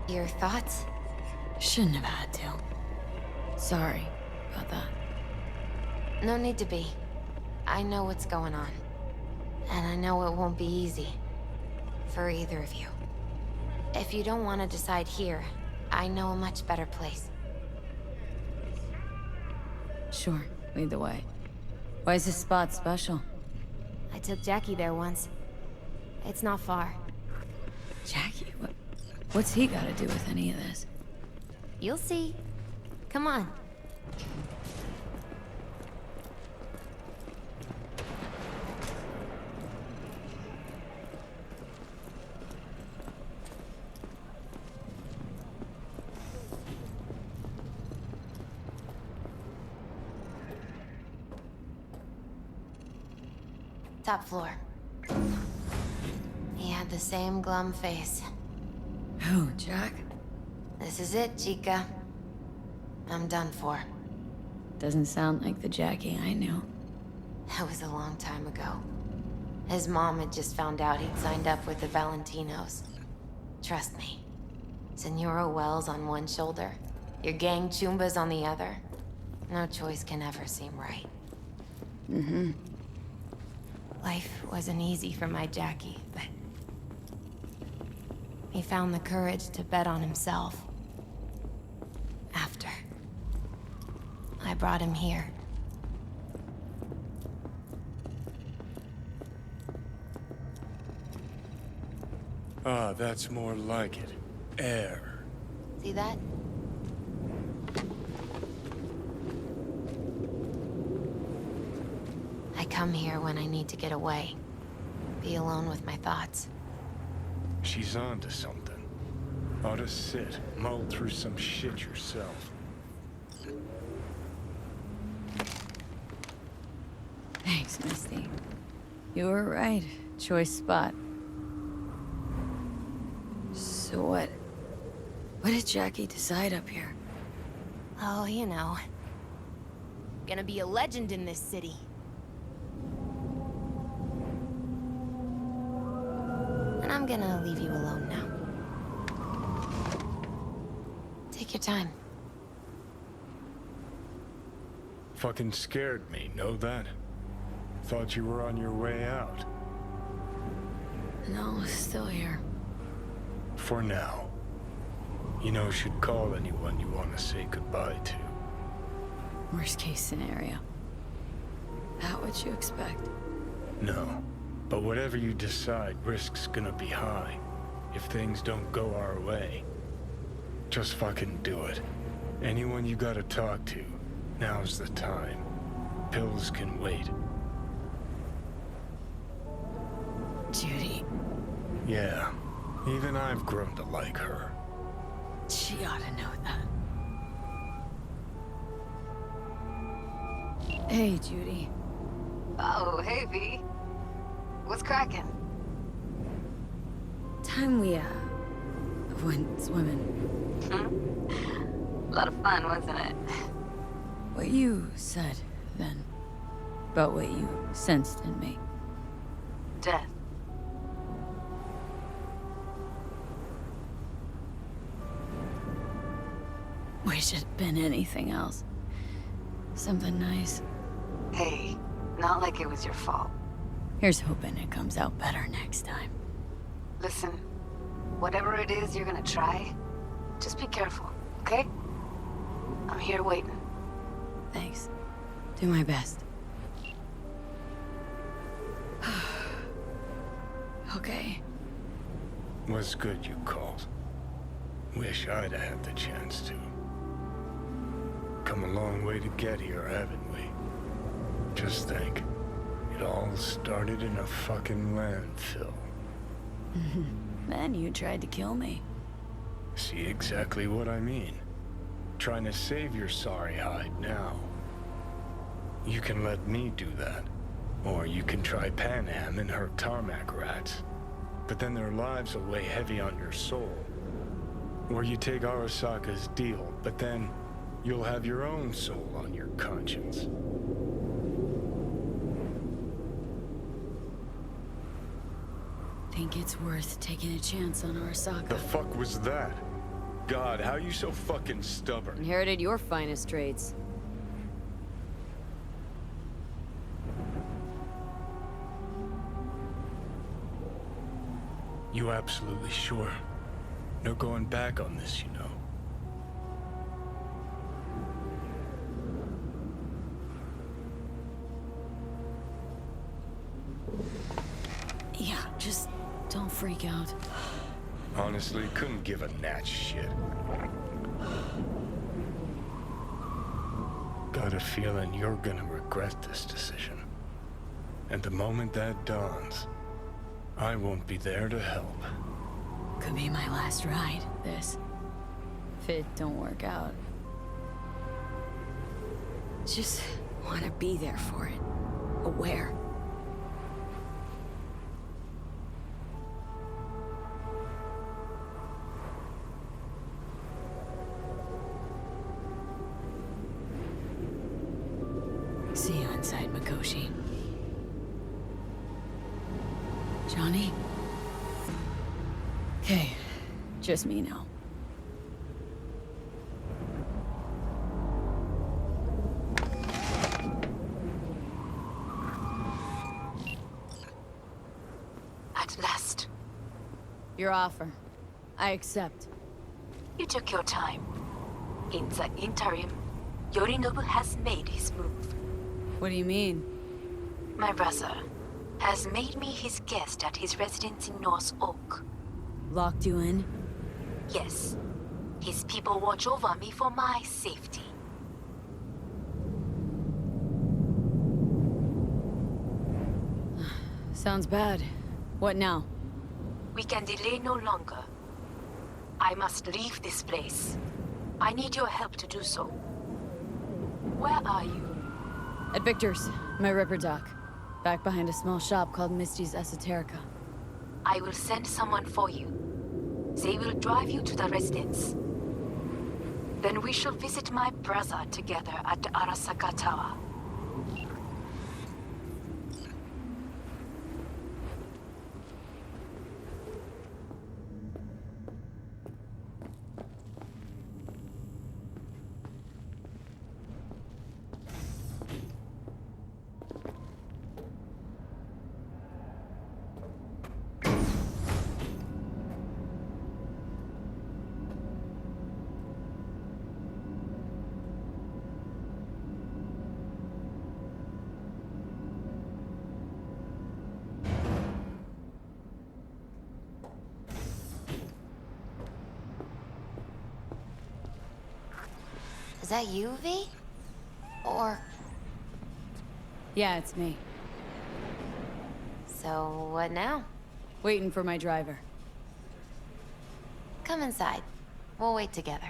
Your thoughts? Shouldn't have had to. Sorry about that. No need to be. I know what's going on. And I know it won't be easy. For either of you. If you don't want to decide here, I know a much better place. Sure, lead the way. Why is this spot special? I took Jackie there once. It's not far. Jackie? What's he got to do with any of this? You'll see. Come on. Top floor. He had the same glum face. Who, Jack? This is it, Chica. I'm done for. Doesn't sound like the Jackie I knew. That was a long time ago. His mom had just found out he'd signed up with the Valentinos. Trust me. Senora Wells on one shoulder, your gang Chumbas on the other. No choice can ever seem right. Mm-hmm. Life wasn't easy for my Jackie, but he found the courage to bet on himself. After I brought him here. Ah, that's more like it. Air. See that? I come here when I need to get away. Be alone with my thoughts. She's onto something. Ought to sit, mull through some shit yourself. Thanks, Misty. You were right. Choice spot. So what did Jackie decide up here? Oh, you know. Gonna be a legend in this city. And I'm gonna leave you alone now. Take your time. Fucking scared me, know that? Thought you were on your way out. No, still here. For now. You know, should call anyone you want to say goodbye to. Worst case scenario. That what you expect? No. But whatever you decide, risk's gonna be high. If things don't go our way. Just fucking do it. Anyone you gotta talk to, now's the time. Pills can wait. Judy. Yeah. Even I've grown to like her. She ought to know that. Hey, Judy. Oh, hey, V. What's cracking? Time we, went swimming. A lot of fun, wasn't it? What you said, then. About what you sensed in me. Death. Wish it'd been anything else. Something nice. Hey, not like it was your fault. Here's hoping it comes out better next time. Listen, whatever it is you're gonna try, just be careful, okay? I'm here waiting. Thanks. Do my best. Okay. Was good you called. Wish I'd had the chance to. Come a long way to get here, haven't we? Just think. It all started in a fucking landfill. Then you tried to kill me. See exactly what I mean. Trying to save your sorry hide now. You can let me do that. Or you can try Panam and her tarmac rats. But then their lives will weigh heavy on your soul. Or you take Arasaka's deal, but then you'll have your own soul on your conscience. Think it's worth taking a chance on Arasaka? The fuck was that? God, how are you so fucking stubborn? Inherited your finest traits. You absolutely sure? No going back on this, you know. Yeah, just don't freak out. Honestly, couldn't give a gnat's shit. Got a feeling you're gonna regret this decision. And the moment that dawns, I won't be there to help. Could be my last ride, this. If it don't work out. Just wanna be there for it. Aware. See you inside, Mikoshi. Johnny? Okay, just me now. At last. Your offer. I accept. You took your time. In the interim, Yorinobu has made his move. What do you mean? My brother has made me his guest at his residence in North Oak. Locked you in? Yes. His people watch over me for my safety. Sounds bad. What now? We can delay no longer. I must leave this place. I need your help to do so. Where are you? At Victor's, my ripper dock. Back behind a small shop called Misty's Esoterica. I will send someone for you. They will drive you to the residence. Then we shall visit my brother together at the Arasaka Tower. Is that you, V? Or... Yeah, it's me. So, what now? Waiting for my driver. Come inside. We'll wait together.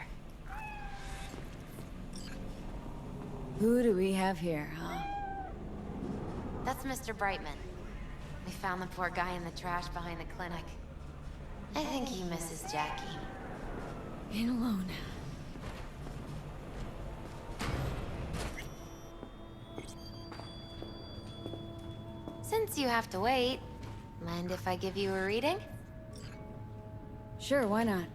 Who do we have here, huh? That's Mr. Brightman. We found the poor guy in the trash behind the clinic. I think he misses Jackie. Ain't alone. Since you have to wait, mind if I give you a reading? Sure, why not?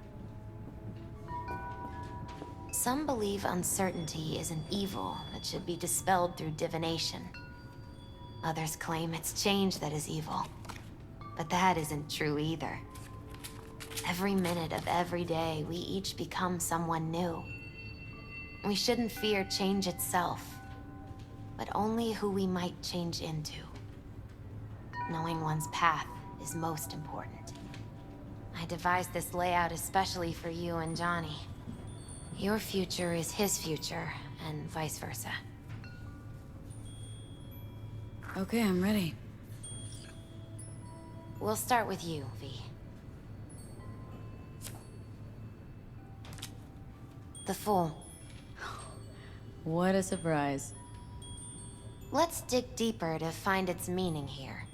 Some believe uncertainty is an evil that should be dispelled through divination. Others claim it's change that is evil. But that isn't true either. Every minute of every day, we each become someone new. We shouldn't fear change itself, but only who we might change into. Knowing one's path is most important. I devised this layout especially for you and Johnny. Your future is his future, and vice versa. Okay, I'm ready. We'll start with you, V. The Fool. What a surprise. Let's dig deeper to find its meaning here.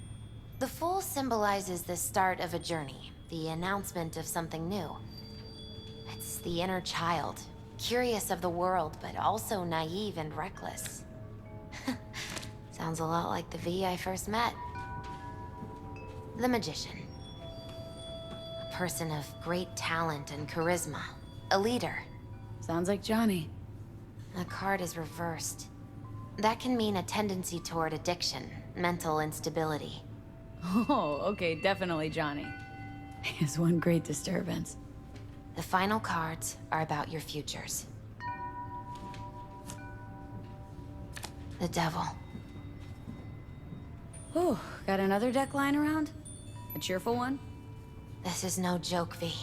The Fool symbolizes the start of a journey, the announcement of something new. It's the inner child, curious of the world, but also naive and reckless. Sounds a lot like the V I first met. The Magician. A person of great talent and charisma. A leader. Sounds like Johnny. The card is reversed. That can mean a tendency toward addiction, mental instability. Oh, okay, definitely Johnny. Is one great disturbance. The final cards are about your futures. The devil. Oh, got another deck lying around? A cheerful one? This is no joke, V.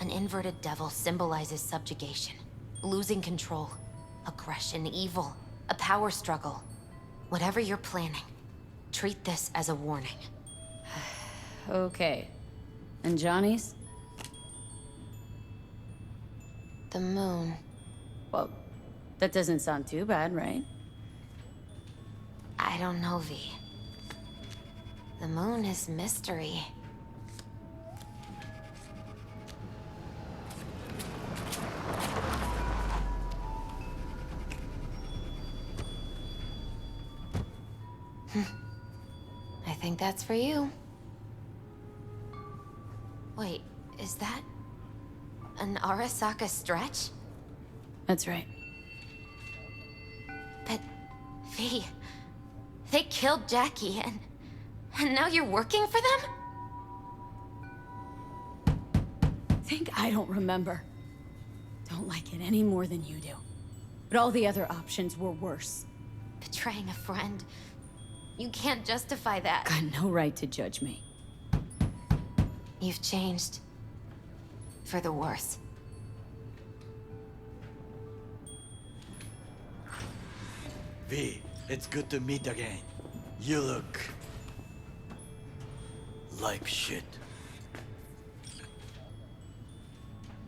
An inverted devil symbolizes subjugation, losing control, aggression, evil, a power struggle. Whatever you're planning, treat this as a warning. Okay. And Johnny's? The moon. Well, that doesn't sound too bad, right? I don't know, V. The moon is mystery. I think that's for you. Wait, is that an Arasaka stretch? That's right. But, V, they killed Jackie and now you're working for them? Think I don't remember. Don't like it any more than you do. But all the other options were worse. Betraying a friend. You can't justify that. Got no right to judge me. You've changed. For the worse. V, it's good to meet again. You look... like shit.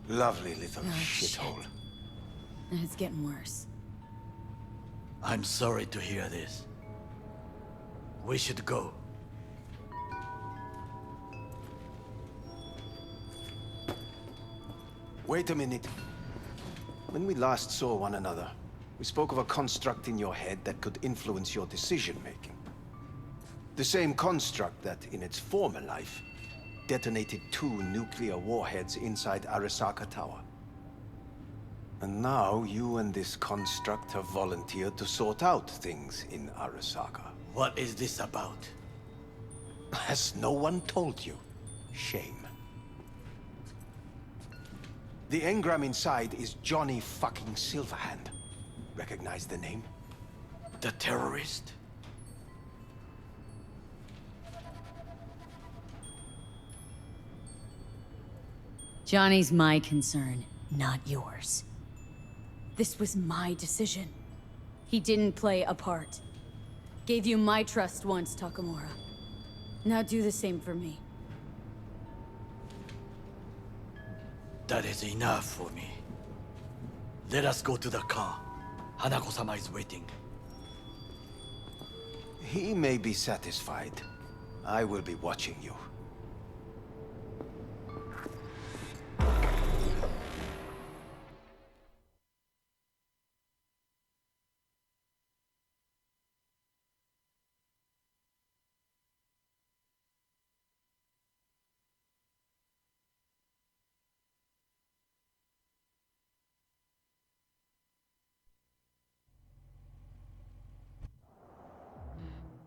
Lovely little Oh, shithole. And it's getting worse. I'm sorry to hear this. We should go. Wait a minute. When we last saw one another, we spoke of a construct in your head that could influence your decision-making. The same construct that, in its former life, detonated 2 nuclear warheads inside Arasaka Tower. And now you and this construct have volunteered to sort out things in Arasaka. What is this about? Has no one told you? Shame. The engram inside is Johnny fucking Silverhand. Recognize the name? The terrorist? Johnny's my concern, not yours. This was my decision. He didn't play a part. Gave you my trust once, Takemura. Now do the same for me. That is enough for me. Let us go to the car. Hanako-sama is waiting. He may be satisfied. I will be watching you.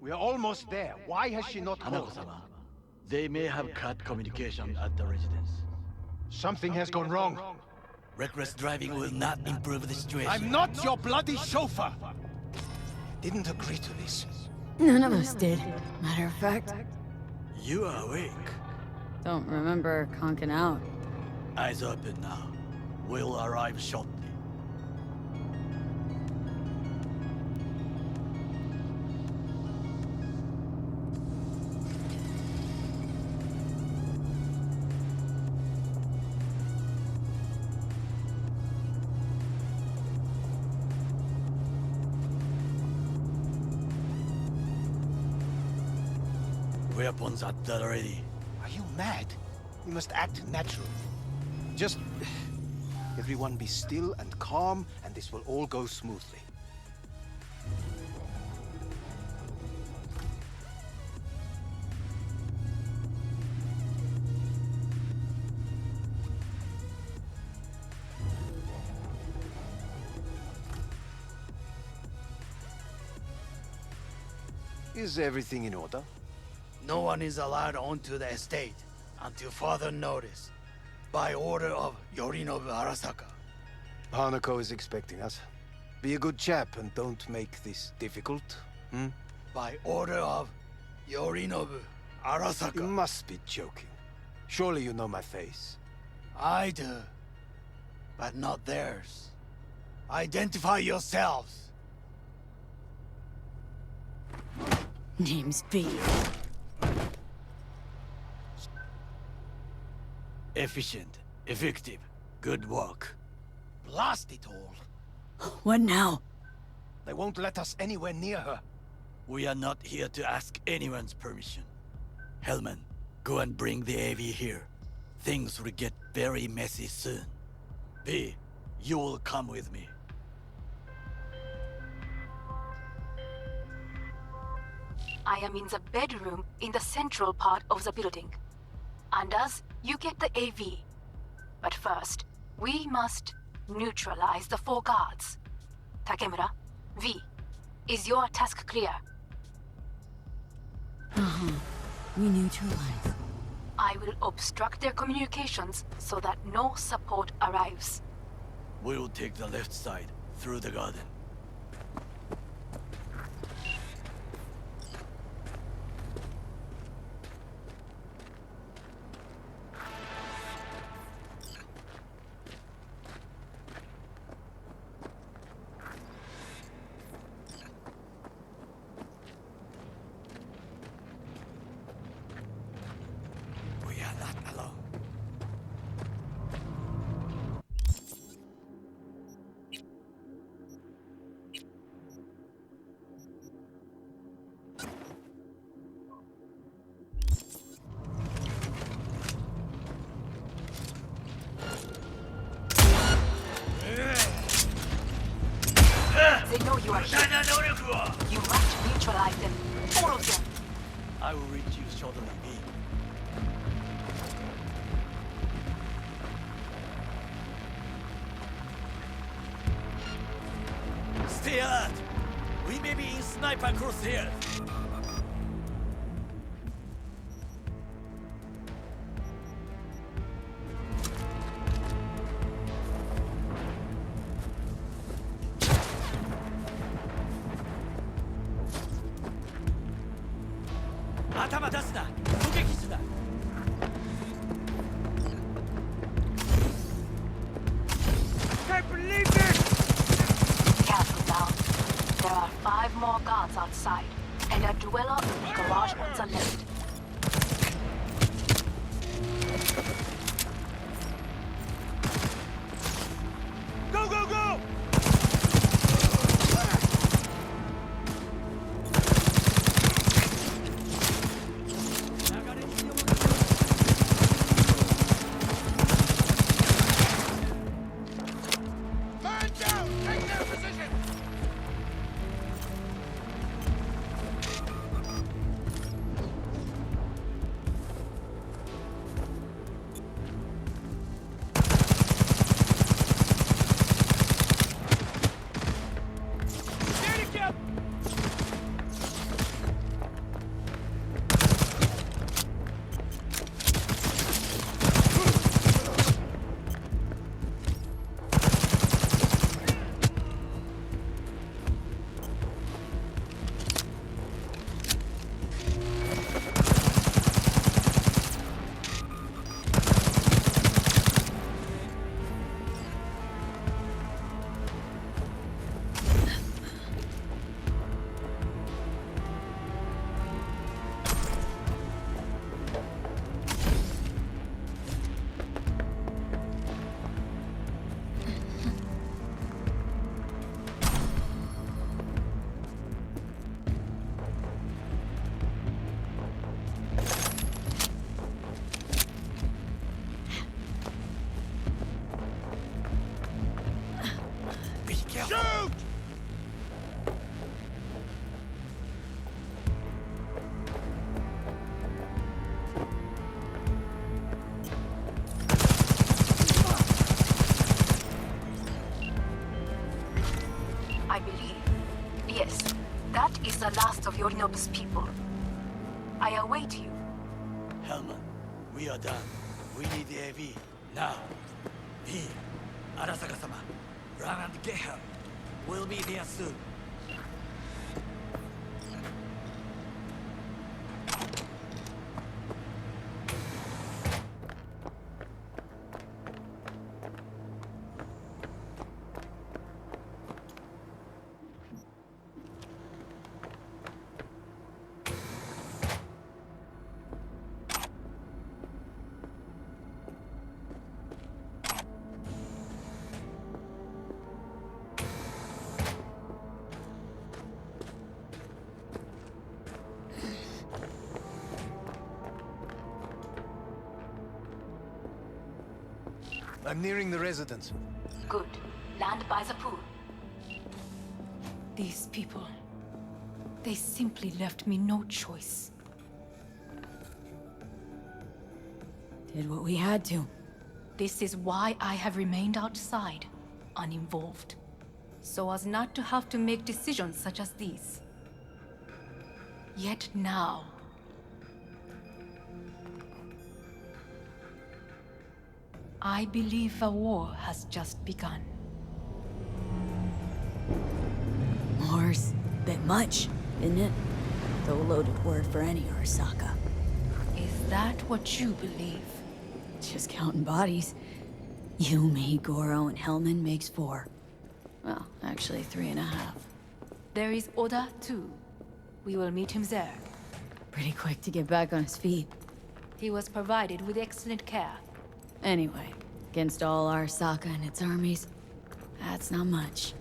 We're almost there. Why has she not called? Hanako-sama, they may have cut communication at the residence. Something has gone wrong. Reckless driving will not improve the situation. I'm not your bloody chauffeur! Didn't agree to this. None of us did, matter of fact. You are awake. Don't remember conking out. Eyes open now. We'll arrive shortly. Weapons at the ready. Are you mad? We must act natural. Just... everyone be still and calm, and this will all go smoothly. Is everything in order? No one is allowed onto the estate until further notice, by order of Yorinobu Arasaka. Hanako is expecting us. Be a good chap and don't make this difficult, hmm? By order of Yorinobu Arasaka. You must be joking. Surely you know my face. I do, but not theirs. Identify yourselves. Name's B. Efficient, effective, good work. Blast it all. What now? They won't let us anywhere near her. We are not here to ask anyone's permission. Hellman, go and bring the AV here. Things will get very messy soon. B, you will come with me. I am in the bedroom in the central part of the building. Anders, you get the AV. But first, we must neutralize the 4 guards. Takemura, V, is your task clear? We neutralize. I will obstruct their communications so that no support arrives. We will take the left side, through the garden. We are not alone. They know you are here. You must neutralize them. All of them. I will reach you shorter than me. Stay alert! We may be in sniper crosshairs. Atama dasu na! Togeki da! Can't believe this! Careful now. There are 5 more guards outside, and a dweller in the garage on the left. Go, go, go! Man down! Take their position! Steady, Cap! Be careful! Shoot! I believe. Yes, That is the last of Yorinobu's people. I await you. Hellman, we are done. We need the AV. Now. V, Arasaka-sama, run and get her. We'll be there soon. I'm nearing the residence. Good. Land by the pool. These people... they simply left me no choice. Did what we had to. This is why I have remained outside, uninvolved. So as not to have to make decisions such as these. Yet now... I believe a war has just begun. War's a bit much, isn't it? Though a loaded word for any Arasaka. Is that what you believe? Just counting bodies. You, me, Goro, and Hellman makes 4. Well, actually 3.5. There is Oda, too. We will meet him there. Pretty quick to get back on his feet. He was provided with excellent care. Anyway, against all Arasaka and its armies, that's not much.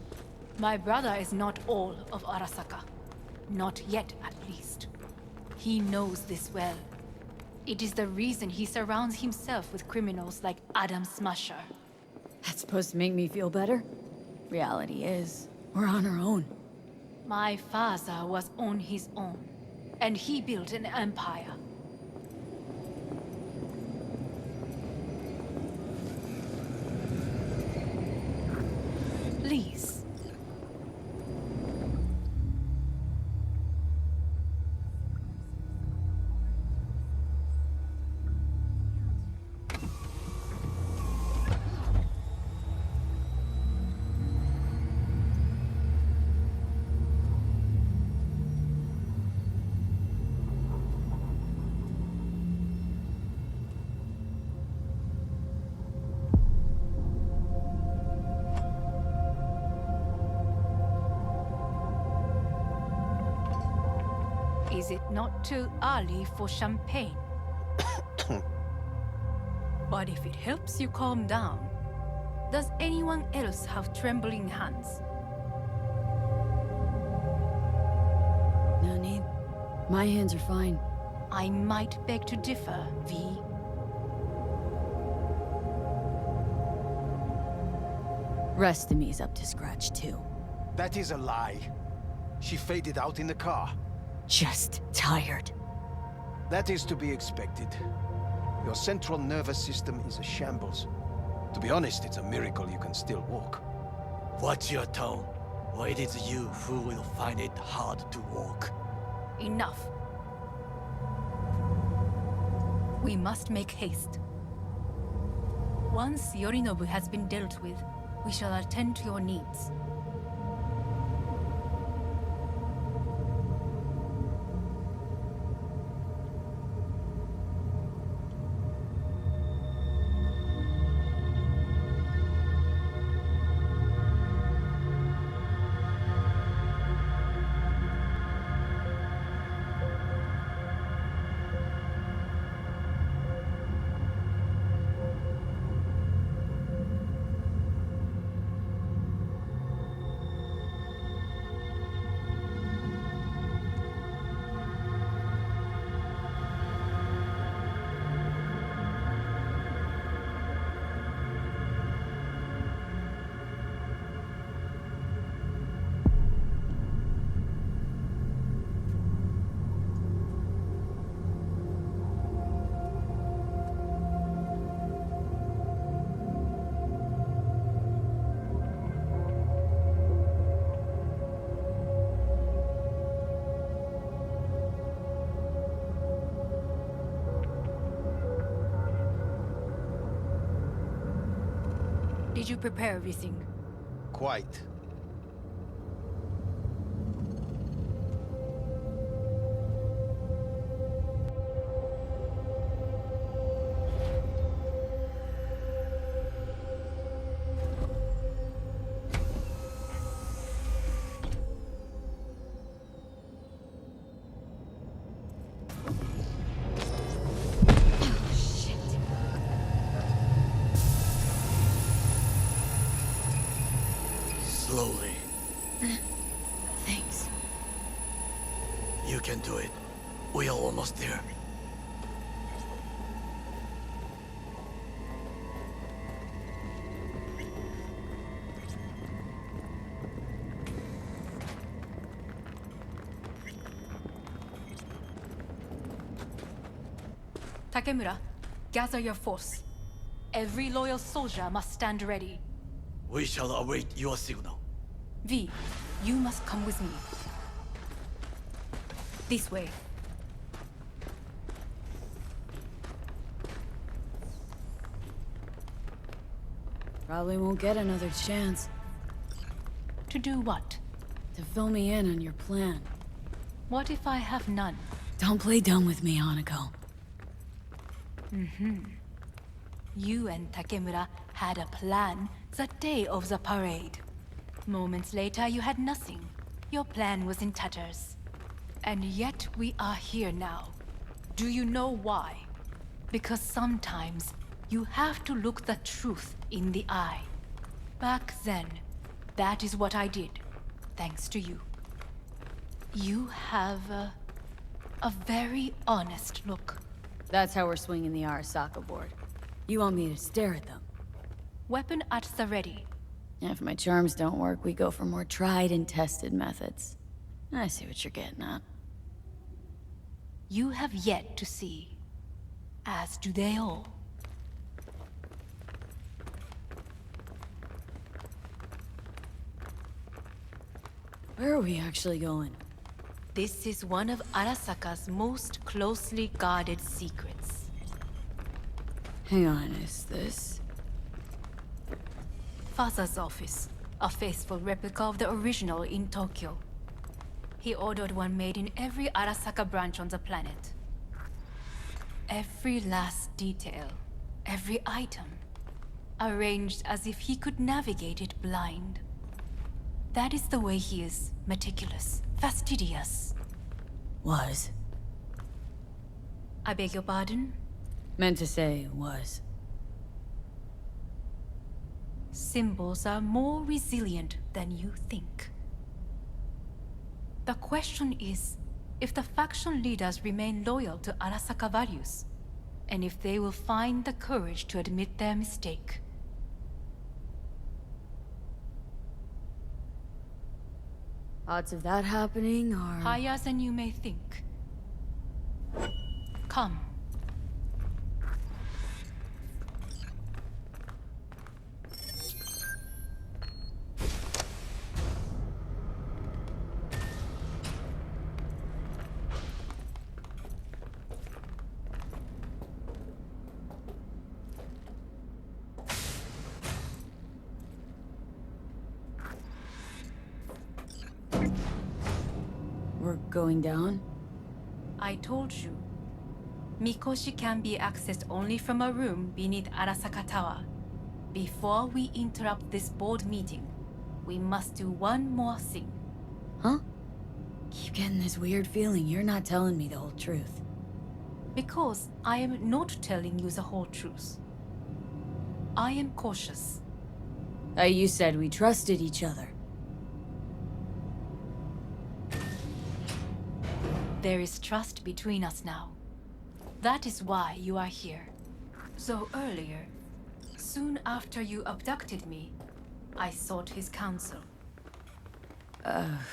My brother is not all of Arasaka. Not yet, at least. He knows this well. It is the reason he surrounds himself with criminals like Adam Smasher. That's supposed to make me feel better? Reality is, we're on our own. My father was on his own, and he built an empire. Please. Is it not too early for champagne? But if it helps you calm down, does anyone else have trembling hands? No need. My hands are fine. I might beg to differ, V. Rest of me's up to scratch, too. That is a lie. She faded out in the car. Just tired. That is to be expected. Your central nervous system is a shambles. To be honest, it's a miracle you can still walk. Watch your tone, or it is you who will find it hard to walk. Enough. We must make haste. Once Yorinobu has been dealt with, we shall attend to your needs. Did you prepare everything? Quite. Slowly. Thanks. You can do it. We are almost there. Takemura, gather your force. Every loyal soldier must stand ready. We shall await your signal. V, you must come with me. This way. Probably won't get another chance To do what? to fill me in on your plan. What if I have none? Don't play dumb with me, Hanako. You and Takemura had a plan the day of the parade. Moments later, you had nothing. Your plan was in tatters. And yet we are here now. Do you know why? Because sometimes you have to look the truth in the eye. Back then, that is what I did, thanks to you. You have a very honest look. That's how we're swinging the Arasaka board. You want me to stare at them? Weapon at the ready. If my charms don't work, we go for more tried and tested methods. I see what you're getting at. You have yet to see, as do they all. Where are we actually going? This is one of Arasaka's most closely guarded secrets. Hang on, is this... Father's office, a faithful replica of the original in Tokyo. He ordered one made in every Arasaka branch on the planet. Every last detail, every item, arranged as if he could navigate it blind. That is the way he is, meticulous, fastidious. Was. I beg your pardon? Meant to say was. Symbols are more resilient than you think. The question is, if the faction leaders remain loyal to Arasaka values, and if they will find the courage to admit their mistake. Odds of that happening are... Higher than you may think. Come. We're going down? I told you. Mikoshi can be accessed only from a room beneath Arasaka Tower. Before we interrupt this board meeting, we must do one more thing. Huh? Keep getting this weird feeling you're not telling me the whole truth. Because I am not telling you the whole truth. I am cautious. You said we trusted each other. There is trust between us now. That is why you are here. So earlier, soon after you abducted me, I sought his counsel.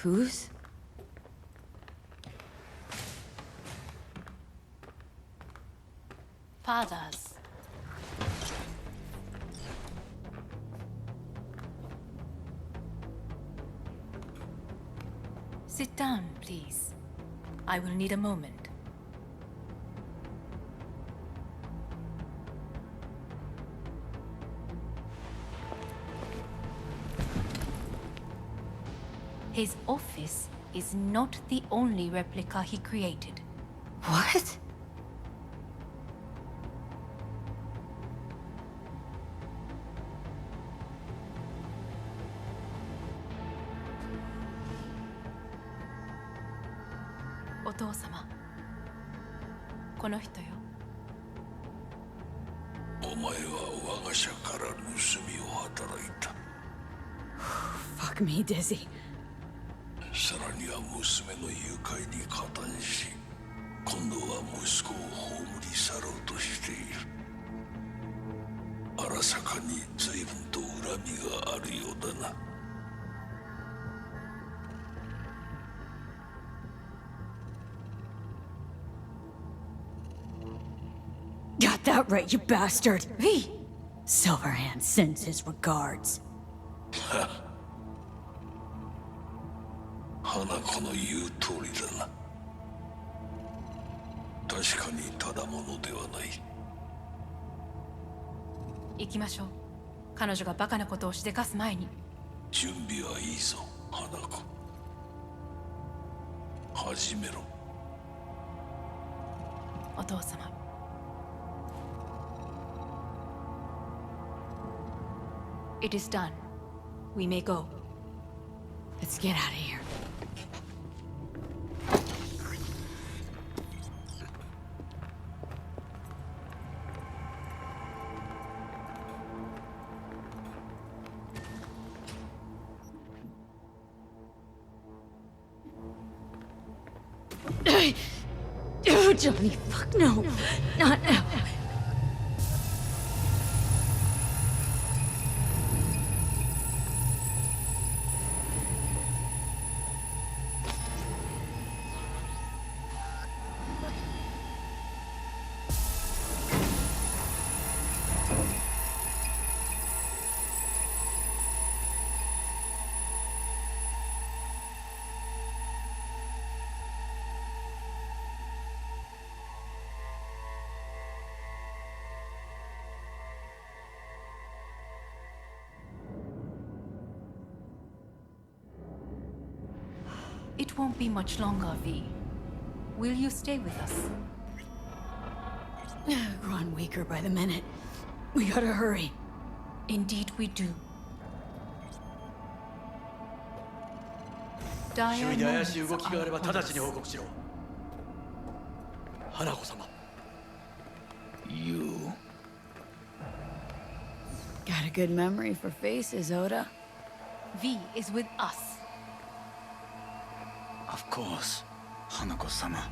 Whose? Father's. Sit down, please. I will need a moment. His office is not the only replica he created. What? Otou-sama. この人よ。お前は我が社から盗みを働いた。Fuck me, Dizzy. さらには娘の誘拐に加担し、今度は息子を葬り去ろうとしている。荒坂に随分と恨みがあるようだな。Got that right, you bastard! V! Silverhand sends his regards. 花子の言う通りだな。確かにただものではない。行きましょう。彼女がバカなことをしでかす前に。準備はいいぞ、花子。始めろ。お父様。It is done. We may go. Let's get out of here. Oh, Johnny, fuck no. Not now. It won't be much longer, V. Will you stay with us? Growing weaker by the minute. We gotta hurry. Indeed we do. 周囲で怪しい動きがあれば直ちに報告しろ。花子様。You. Got a good memory for faces, Oda. V is with us. Of course, Hanako-sama.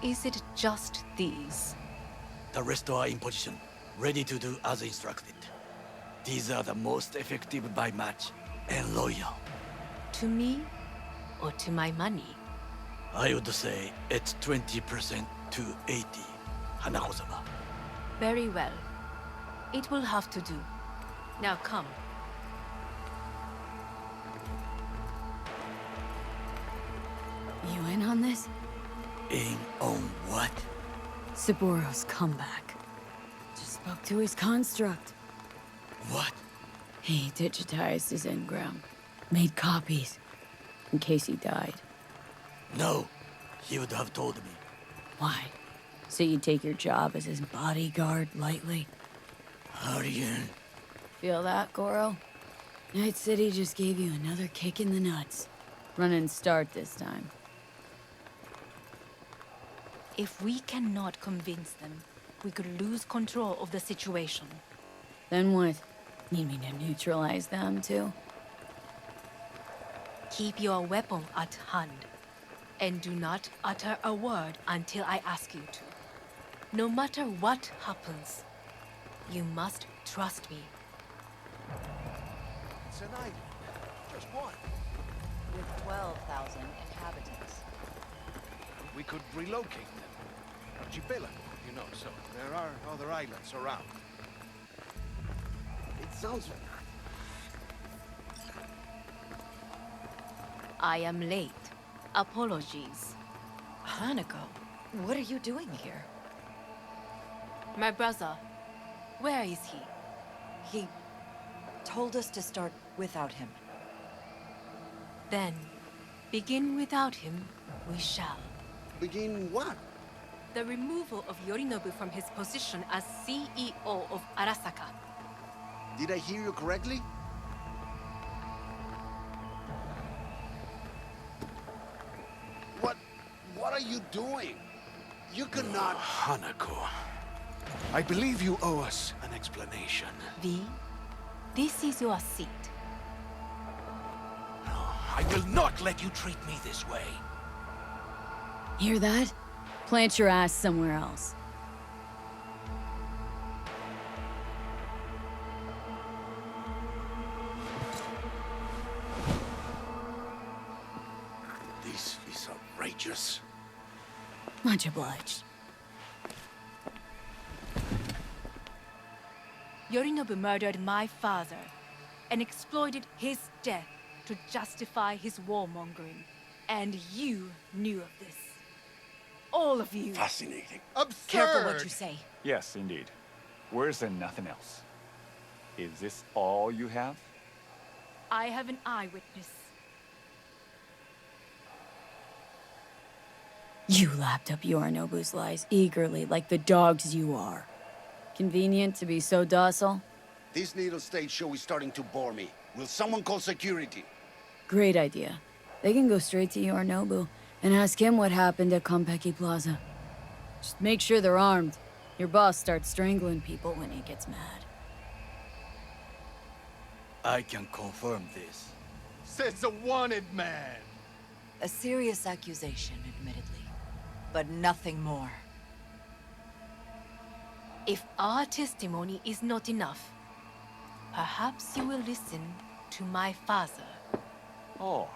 Is it just these? The rest are in position, ready to do as instructed. These are the most effective by match and loyal. To me or to my money? I would say it's 20% to 80, Hanako-sama. Very well. It will have to do. Now come. You in on this? In on what? Saburo's comeback. Just spoke to his construct. What? He digitized his engram. Made copies. In case he died. No, he would have told me. Why? So you take your job as his bodyguard lightly? Aryan. Feel that, Goro? Night City just gave you another kick in the nuts. Run and start this time. If we cannot convince them, we could lose control of the situation. Then what? Need me to neutralize them, too? Keep your weapon at hand. And do not utter a word until I ask you to. No matter what happens, you must trust me. It's an island. Just one. With 12,000 inhabitants. We could relocate them. Archipelago, you know, so there are other islands around. It sounds like... I am late. Apologies. Hanako, what are you doing here? My brother, where is he? He told us to start without him. Then, begin without him, we shall. Begin what? The removal of Yorinobu from his position as CEO of Arasaka. Did I hear you correctly? What are you doing? You cannot... Hanako. I believe you owe us an explanation. V, this is your seat. No, I will not let you treat me this way. Hear that? Plant your ass somewhere else. This is outrageous. Much obliged. Yorinobu murdered my father and exploited his death to justify his warmongering. And you knew of this. All of you. Fascinating. Absurd! Careful what you say. Yes, indeed. Where's there nothing else? Is this all you have? I have an eyewitness. You lapped up Yorinobu's lies eagerly, like the dogs you are. Convenient to be so docile? This little stage show is starting to bore me. Will someone call security? Great idea. They can go straight to Yorinobu and ask him what happened at Konpeki Plaza. Just make sure they're armed. Your boss starts strangling people when he gets mad. I can confirm this. Says a wanted man. A serious accusation, admittedly. But nothing more. If our testimony is not enough, perhaps you will listen to my father. Oh.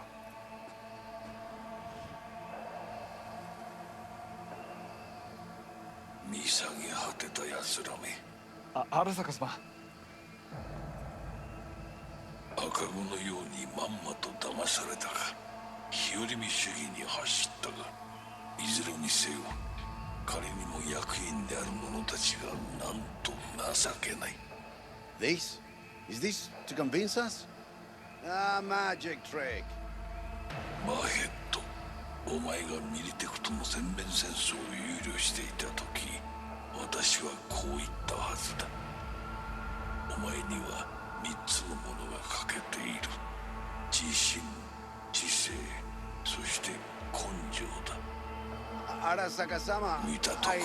Arasaka様。赤子のようにまんまと騙されたが、日和見主義に走ったが、いずれにせよ、彼にも役員である者たちがなんと情けない。This? Is this to convince us? Ah, magic trick. マヘッド、お前がミリテクとの全面戦争を憂慮していた時、私はこう言ったはずだ。お前には3つのものが欠けている。自信、知性、そして根性だ。Arasaka-sama, 見たとこ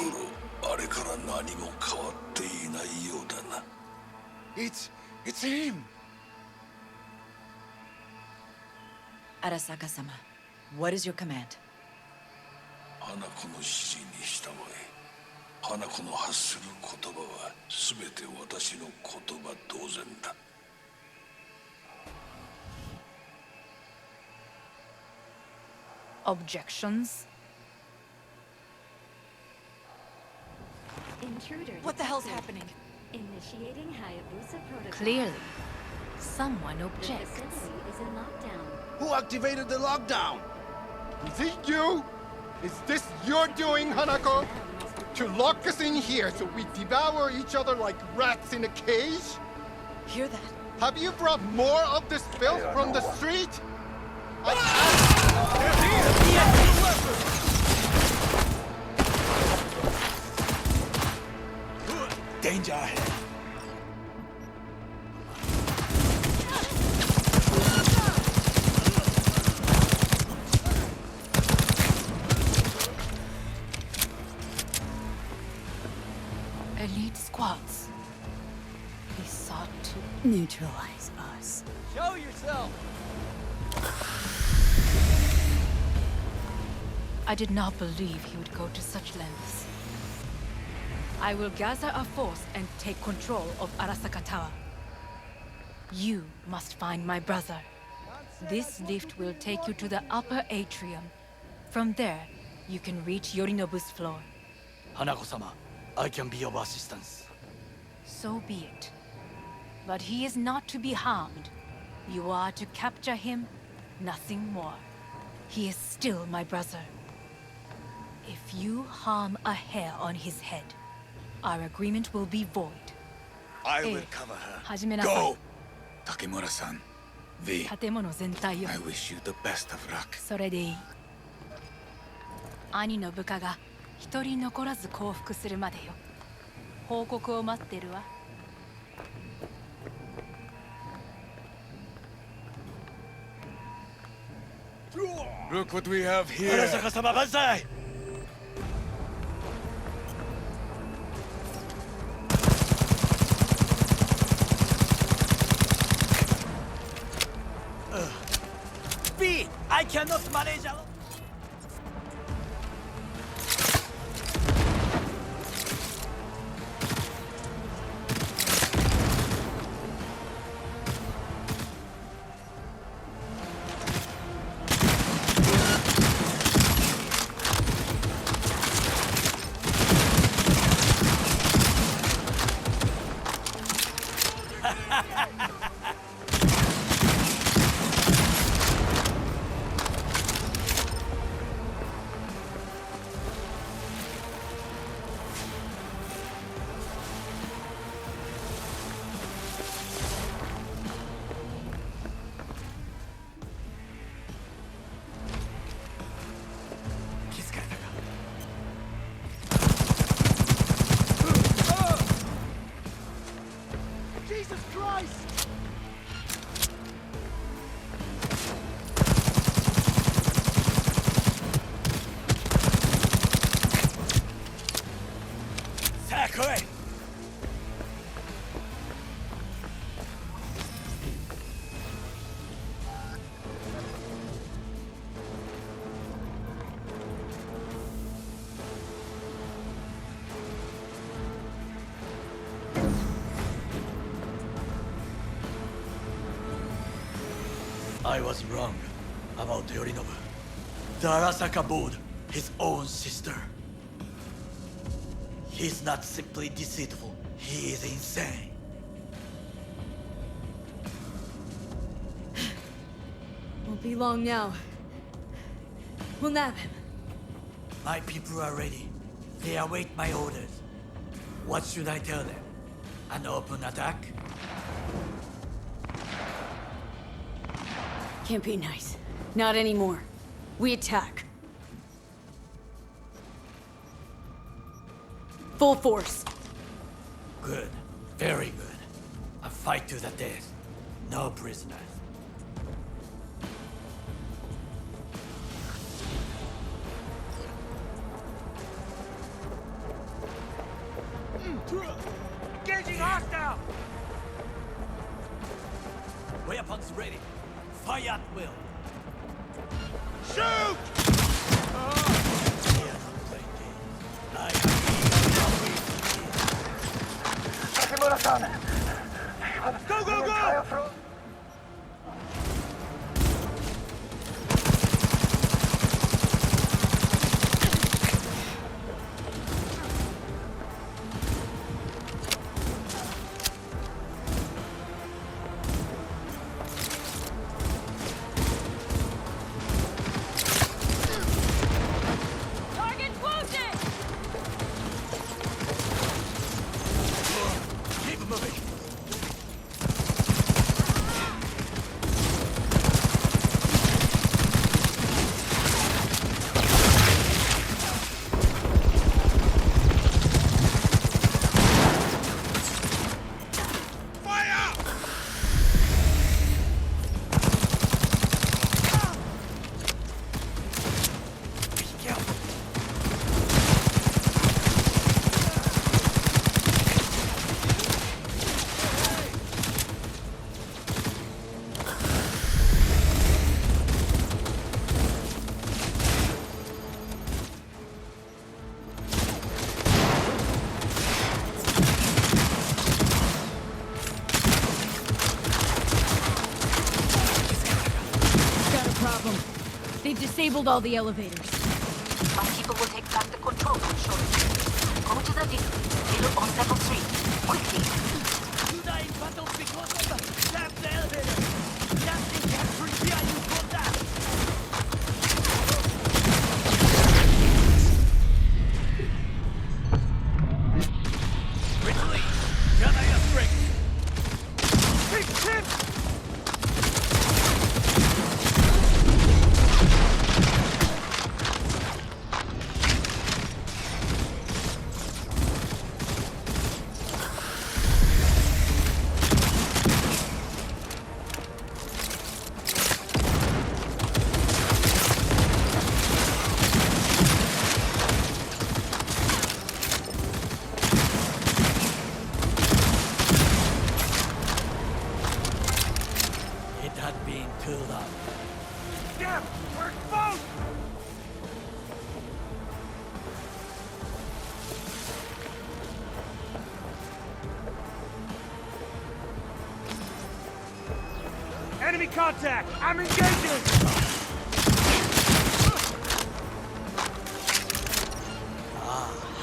ろ、あれから何も変わっていないようだな。It's him! Arasaka-sama, what is your command? 花子の指示に従え。花子の発する言葉は全て私の言葉同然だ。Objections? Intruders. What the hell's happening? Initiating Hayabusa protocol. Clearly, someone The objects. facility is in lockdown. Who activated the lockdown? Is it you? Is this your doing, Hanako? To lock us in here so we devour each other like rats in a cage? Hear that? Have you brought more of this filth from the street? Danger ahead. Elite squads. He sought to Neutralize us. Show yourself! I did not believe he would go to such lengths. I will gather a force and take control of Arasaka Tower. You must find my brother. This lift will take you to the upper atrium. From there, you can reach Yorinobu's floor. Hanako-sama, I can be of assistance. So be it. But he is not to be harmed. You are to capture him, nothing more. He is still my brother. If you harm a hair on his head, our agreement will be void. I will cover her. 始めなさい。 Takemura-san, V, 建物全体を I wish you the best of luck. それでいい。兄の部下が一人残らず降伏するまでよ。報告を待ってるわ。Look what we have here. Arasaka-sama, banzai! B, I cannot manage alone. Jesus Christ! Sakura! I was wrong about Yorinobu. The Arasaka board, his own sister. He's not simply deceitful, he is insane. Won't be long now. We'll nab him. My people are ready. They await my orders. What should I tell them? An open attack? Can't be nice. Not anymore. We attack. Full force. Good. Very good. A fight to the death. No prisoners. Engaging hostile! Weapons ready. Fire at will. Shoot! Takemura-san! Go, go, go! They've disabled all the elevators. My people will take back the control room shortly. Go to the middle on level 3. Quickly. You die in battle because of the trapped elevator. Nothing can prepare you for that. Retreat. Gather your strength. Hit! that being too loud. Damn! We're exposed! Enemy contact! I'm engaging!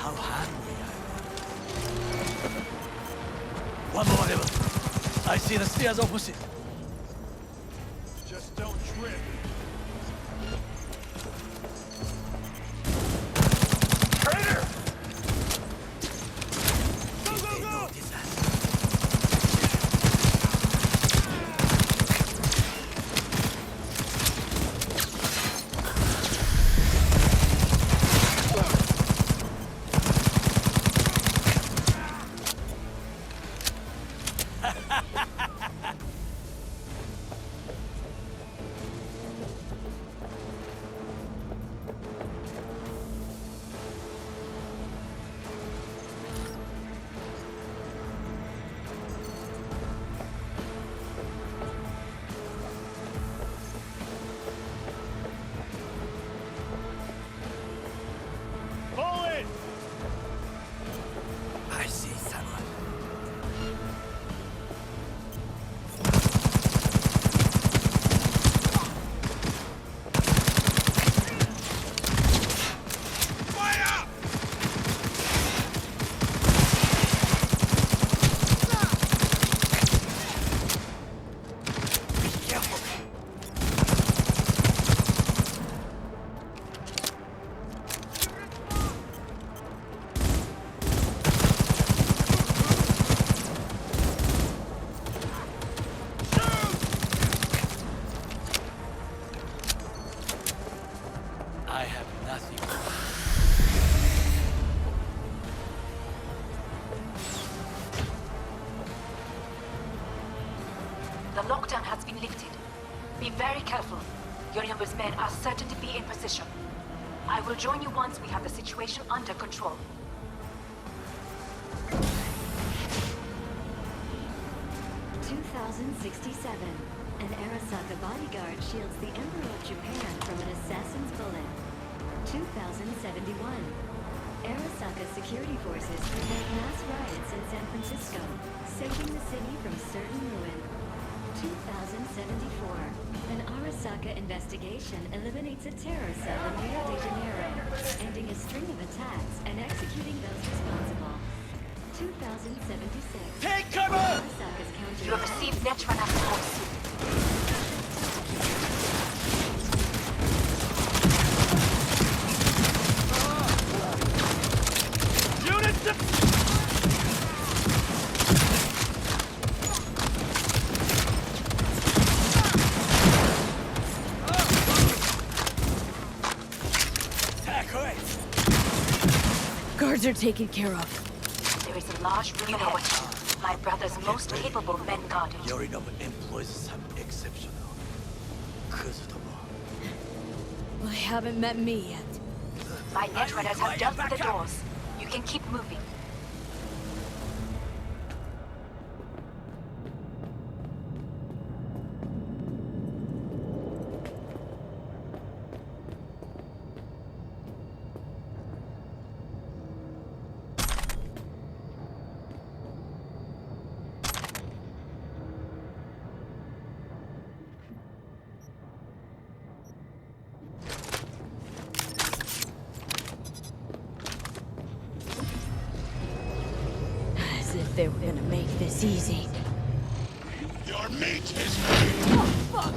How hungry I am. One more level. I see the stairs opposite. Just don't trip. Traitor! Go, go, go! I see someone. I have nothing. The lockdown has been lifted. Be very careful. Your numbers men are certain to be in position. I will join you once we have the situation under control. An Arasaka bodyguard shields the Emperor of Japan from an assassin's bullet. 2071. Arasaka security forces prevent mass riots in San Francisco, saving the city from certain ruin. 2074. An Arasaka investigation eliminates a terror cell in Rio de Janeiro, ending a string of attacks and executing those responsible. 2076. Take cover! Arasaka's counter. You have received Netrunner force. Guards are taken care of. There is a large room ahead. My brother's most capable men guard it. Your employees some exceptional. I haven't met me yet. My Netrunners have dealt with the doors. You can keep moving. They were gonna make this easy. Your meat is ready. Oh, fuck!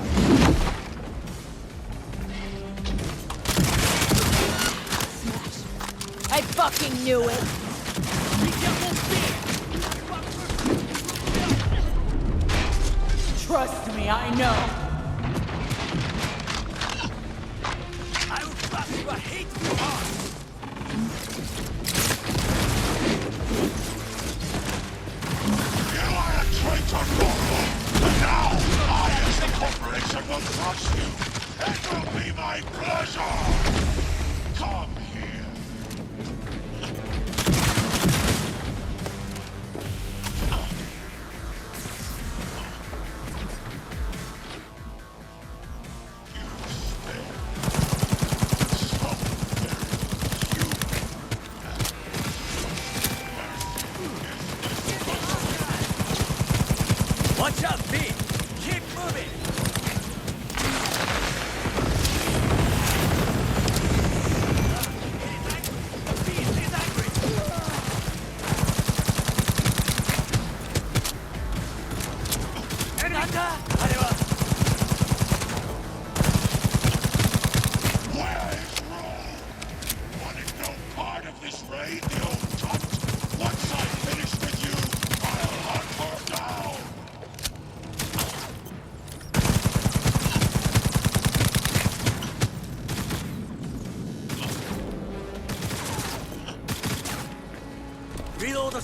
Smash. I fucking knew it! Trust me, I know. I will blast your hateful heart. Traitor Normal! And now, I as the corporation will crush you! It will be my pleasure! Come here!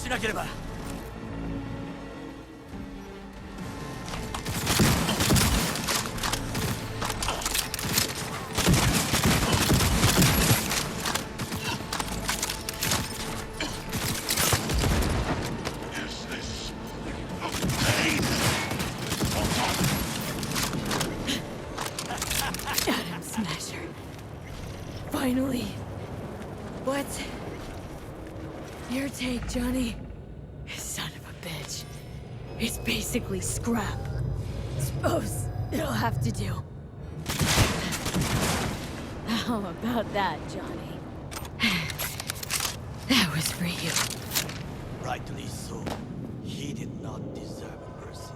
しなければ。Atom Smasher. Finally. What's your take, Johnny? Son of a bitch. It's basically scrap. Suppose it'll have to do. How about that, Johnny? That was for you. Rightly so. He did not deserve mercy.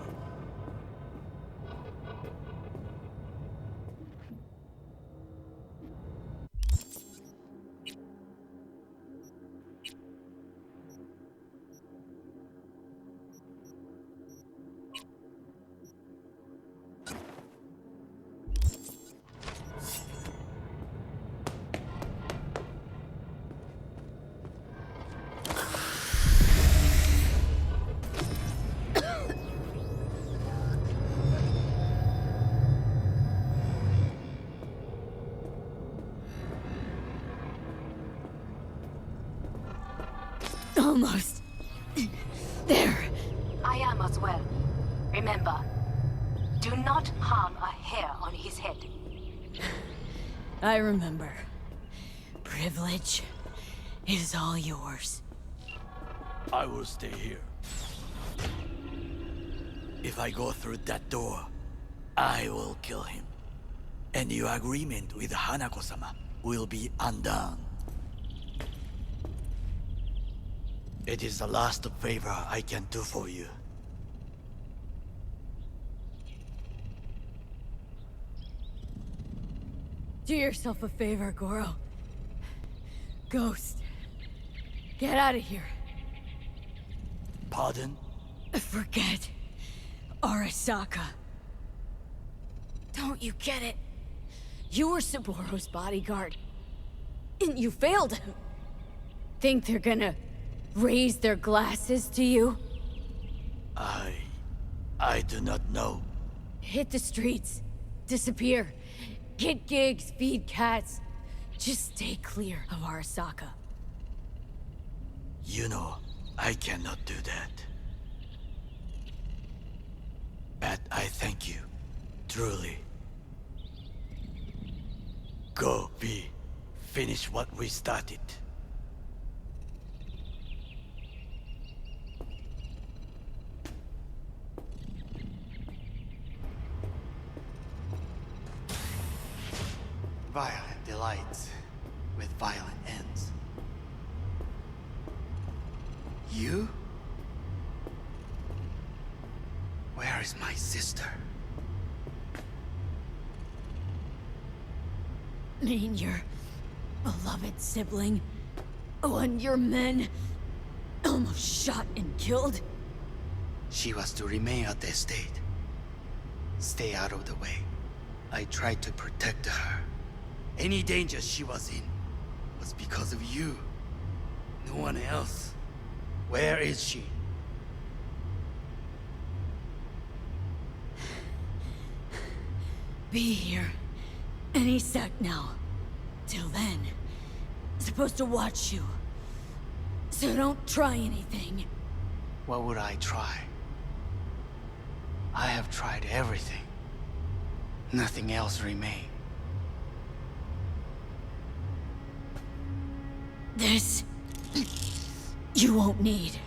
Almost. There. I am as well. Remember, do not harm a hair on his head. I remember. Privilege is all yours. I will stay here. If I go through that door, I will kill him. And your agreement with Hanako-sama will be undone. It is the last favor I can do for you. Do yourself a favor, Goro. Ghost. Get out of here. Pardon? Forget Arasaka. Don't you get it? You were Saboro's bodyguard. And you failed him. Think they're gonna raise their glasses to you? I do not know. Hit the streets. Disappear. Get gigs, feed cats. Just stay clear of Arasaka. You know, I cannot do that. But I thank you, truly. Go, V. Finish what we started. Violent delights with violent ends. You? Where is my sister? Mean your beloved sibling? One your men almost shot and killed? She was to remain at the estate. Stay out of the way. I tried to protect her. Any danger she was in was because of you. No one else. Where is she? Be here any sec now. Till then, supposed to watch you. So don't try anything. What would I try? I have tried everything. Nothing else remains. This... you won't need.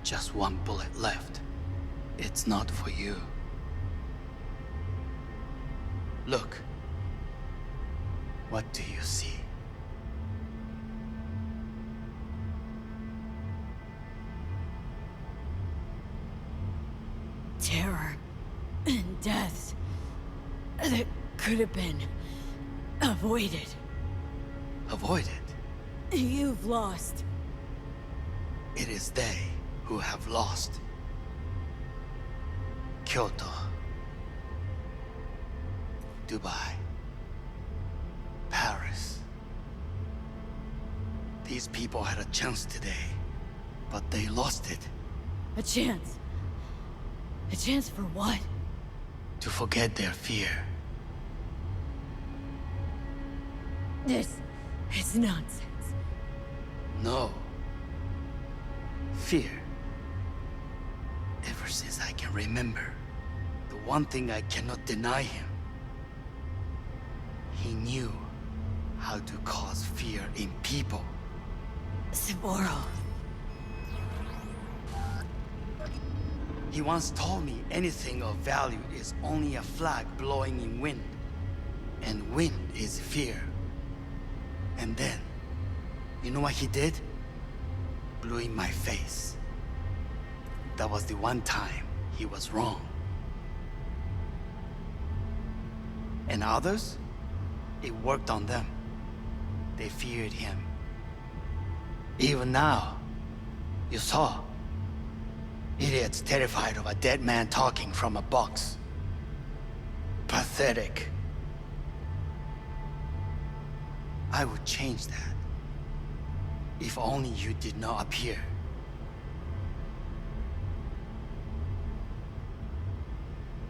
Just one bullet left. It's not for you. Look. What do you see? Terror and death that could have been avoided. Avoided? You've lost. It is they who have lost. Kyoto. Dubai. Paris. These people had a chance today, But they lost it. A chance. A chance for what? To forget their fear. This is nonsense. No. Fear. Ever since I can remember, the one thing I cannot deny him. He knew how to cause fear in people. Saburo. He once told me anything of value is only a flag blowing in wind. And wind is fear. And then, you know what he did? Blew in my face. That was the one time he was wrong. And others? It worked on them. They feared him. Even now, you saw. Idiots terrified of a dead man talking from a box. Pathetic. I would change that. If only you did not appear.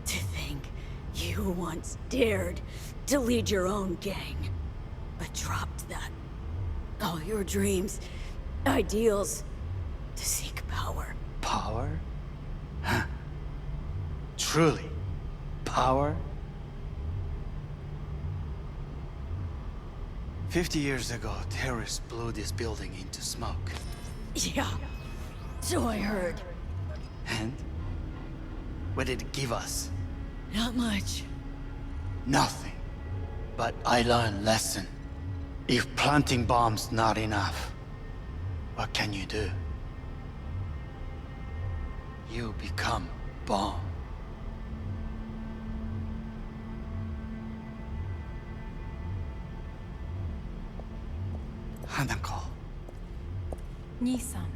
To think you once dared to lead your own gang, but dropped that. All your dreams, ideals, to seek power. Power? Huh. Truly, power? 50 years ago, terrorists blew this building into smoke. Yeah, so I heard. And? What did it give us? Not much. Nothing. But I learned a lesson. If planting bombs not enough, what can you do? You become bomb. Hanako. 兄さん。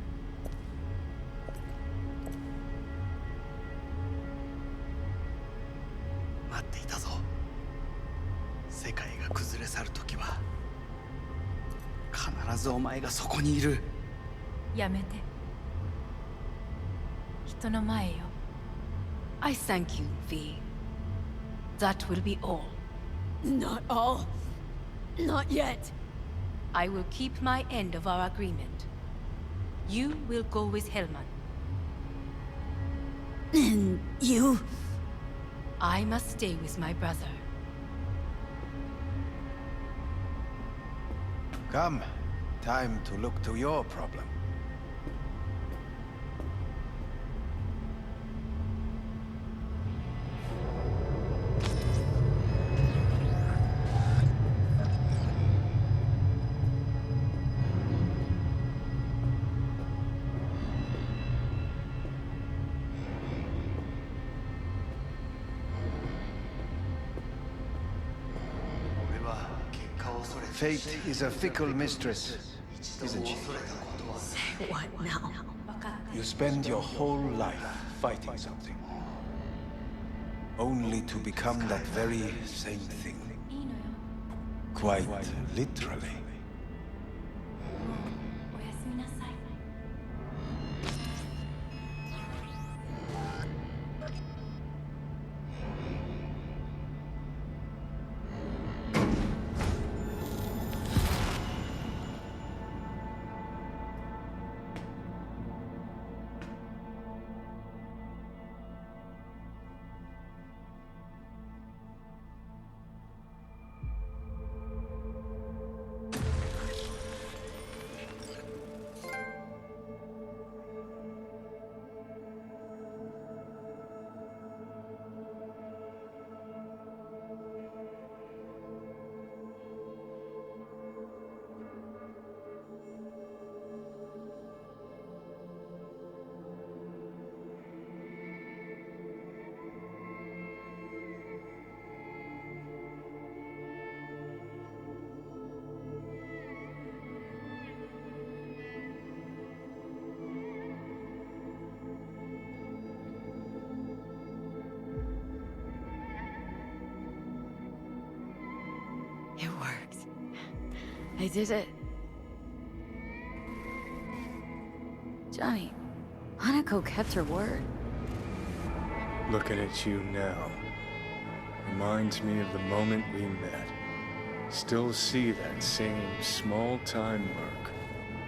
待っていたぞ。世界が崩れ去る時は必ずお前がそこにいる。やめて。人の前よ。I thank you, V. That will be all. Not all. Not yet. I will keep my end of our agreement. You will go with Hellman. And you? I must stay with my brother. Come. Time to look to your problem. Fate is a fickle mistress, isn't she? What now? You spend your whole life fighting something, only to become that very same thing. Quite literally. It worked. I did it. Johnny, Hanako kept her word. Looking at you now reminds me of the moment we met. Still see that same small-time merc.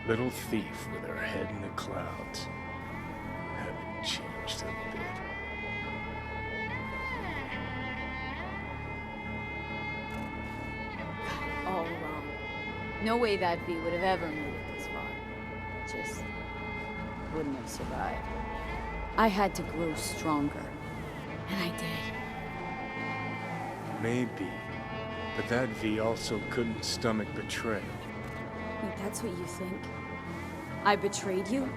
Little thief with her head in the clouds. Haven't changed a bit. All wrong. No way that V would have ever made it this far. Just wouldn't have survived. I had to grow stronger. And I did. Maybe. But that V also couldn't stomach betrayal. Wait, that's what you think? I betrayed you?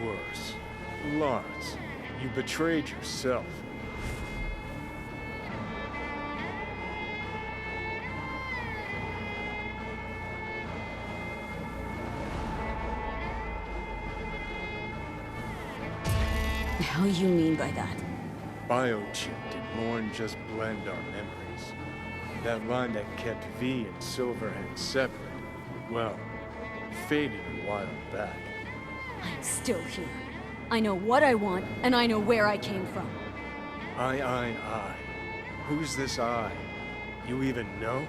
Worse. Lots. You betrayed yourself. The hell you mean by that? Biochip did more than just blend our memories. That line that kept V and Silverhand separate, well, faded a while back. I'm still here. I know what I want, and I know where I came from. I. Who's this I? You even know?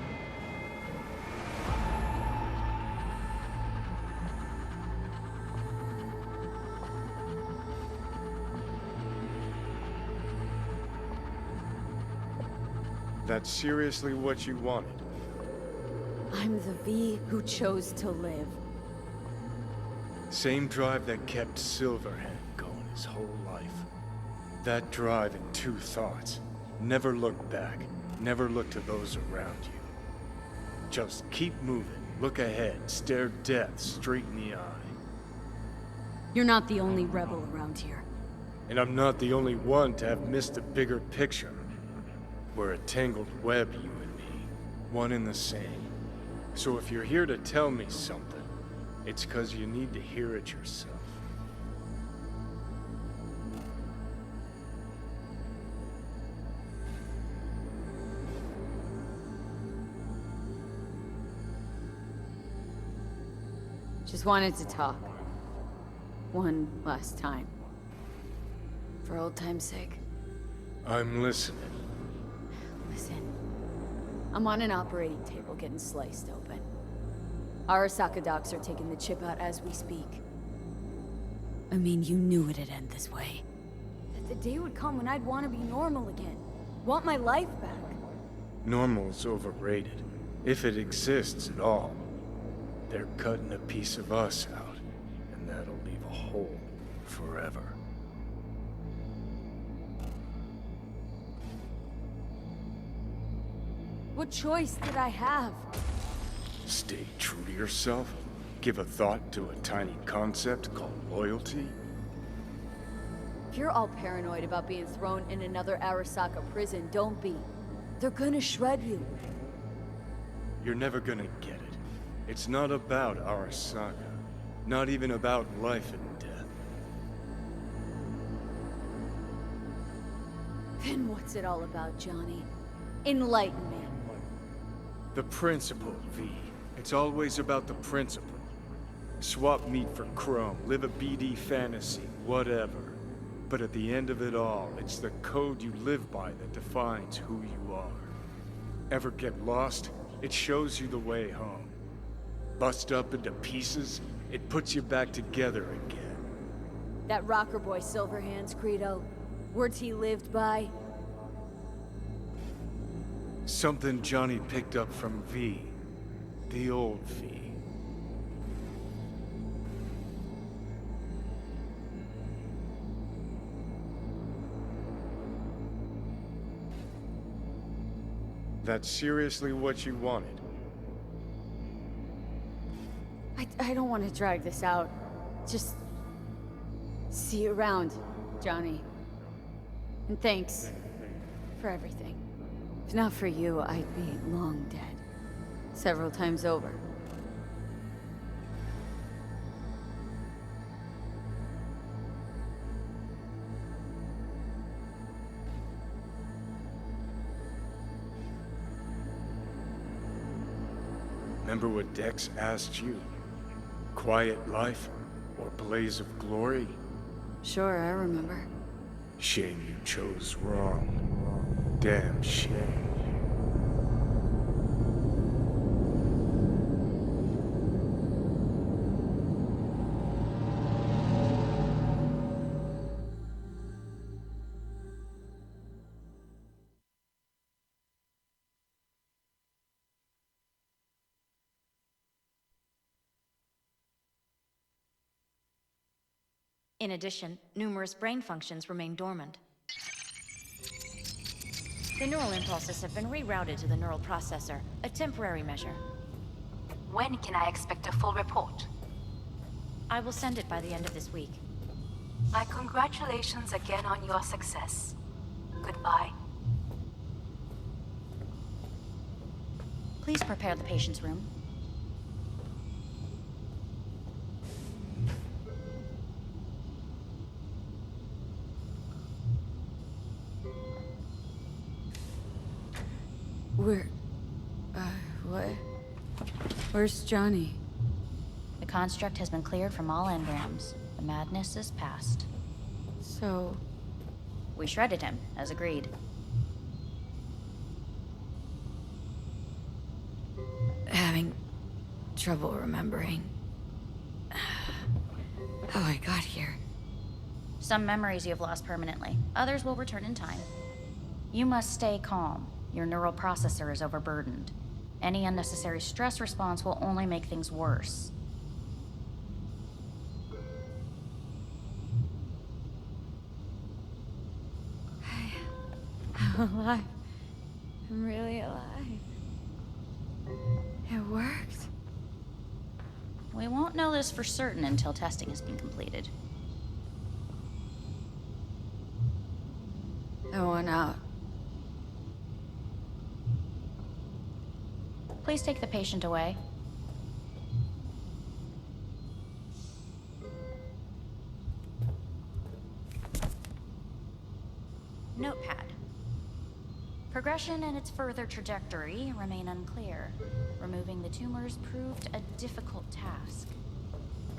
That's seriously what you wanted? I'm the V who chose to live. Same drive that kept Silverhand going his whole life. That drive and two thoughts. Never look back. Never look to those around you. Just keep moving. Look ahead. Stare death straight in the eye. You're not the only rebel around here. And I'm not the only one to have missed the bigger picture. We're a tangled web, you and me. One and the same. So if you're here to tell me something, it's 'cause you need to hear it yourself. Just wanted to talk. One last time. For old time's sake. I'm listening. Listen. I'm on an operating table getting sliced open. Arasaka docs are taking the chip out as we speak. I mean, you knew it'd end this way. That the day would come when I'd want to be normal again. Want my life back. Normal's overrated. If it exists at all. They're cutting a piece of us out, and that'll leave a hole forever. What choice did I have? Stay true to yourself? Give a thought to a tiny concept called loyalty? If you're all paranoid about being thrown in another Arasaka prison, don't be. They're gonna shred you. You're never gonna get it. It's not about Arasaka. Not even about life and death. Then what's it all about, Johnny? Enlighten me. The principle, V. It's always about the principle. Swap meat for chrome, live a BD fantasy, whatever. But at the end of it all, it's the code you live by that defines who you are. Ever get lost? It shows you the way home. Bust up into pieces, it puts you back together again. That rocker boy Silverhand's credo. Words he lived by. Something Johnny picked up from V. The old V. That's seriously what you wanted? I don't want to drag this out. Just... see you around, Johnny. And thanks for everything. If not for you, I'd be long dead. Several times over. Remember what Dex asked you? Quiet life Or Blaze of Glory? Sure, I remember. Shame you chose wrong. Damn shame. In addition, numerous brain functions remain dormant. The neural impulses have been rerouted to the neural processor, a temporary measure. When can I expect a full report? I will send it by the end of this week. My congratulations again on your success. Goodbye. Please prepare the patient's room. What? Where's Johnny? The construct has been cleared from all engrams. The madness is past. So... We shredded him, as agreed. Having trouble remembering how I got here. Some memories you have lost permanently. Others will return in time. You must stay calm. Your neural processor is overburdened. Any unnecessary stress response will only make things worse. I'm alive. I'm really alive. It worked. We won't know this for certain until testing has been completed. I want out. Please take the patient away. Notepad. Progression and its further trajectory remain unclear. Removing the tumors proved a difficult task.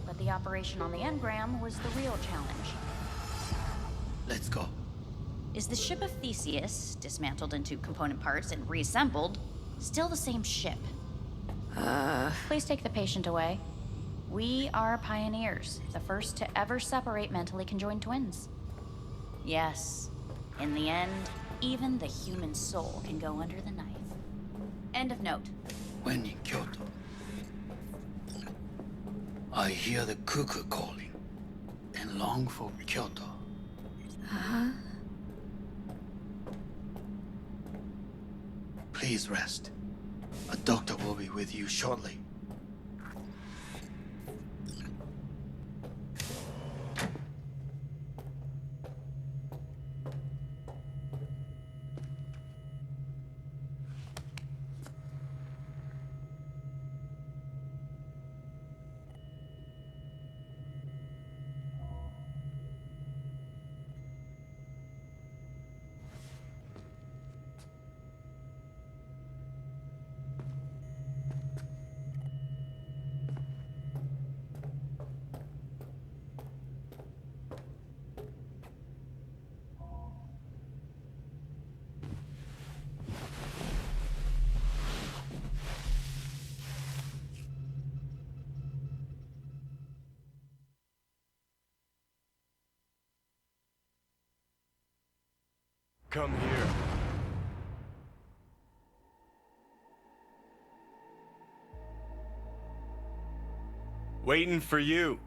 But the operation on the engram was the real challenge. Let's go. Is the ship of Theseus, dismantled into component parts and reassembled, still the same ship? Please take the patient away. We are pioneers, the first to ever separate mentally conjoined twins. Yes, in the end, even the human soul can go under the knife. End of note. When in Kyoto, I hear the cuckoo calling and long for Kyoto. Please rest. A doctor will be with you shortly. Come here. Waiting for you.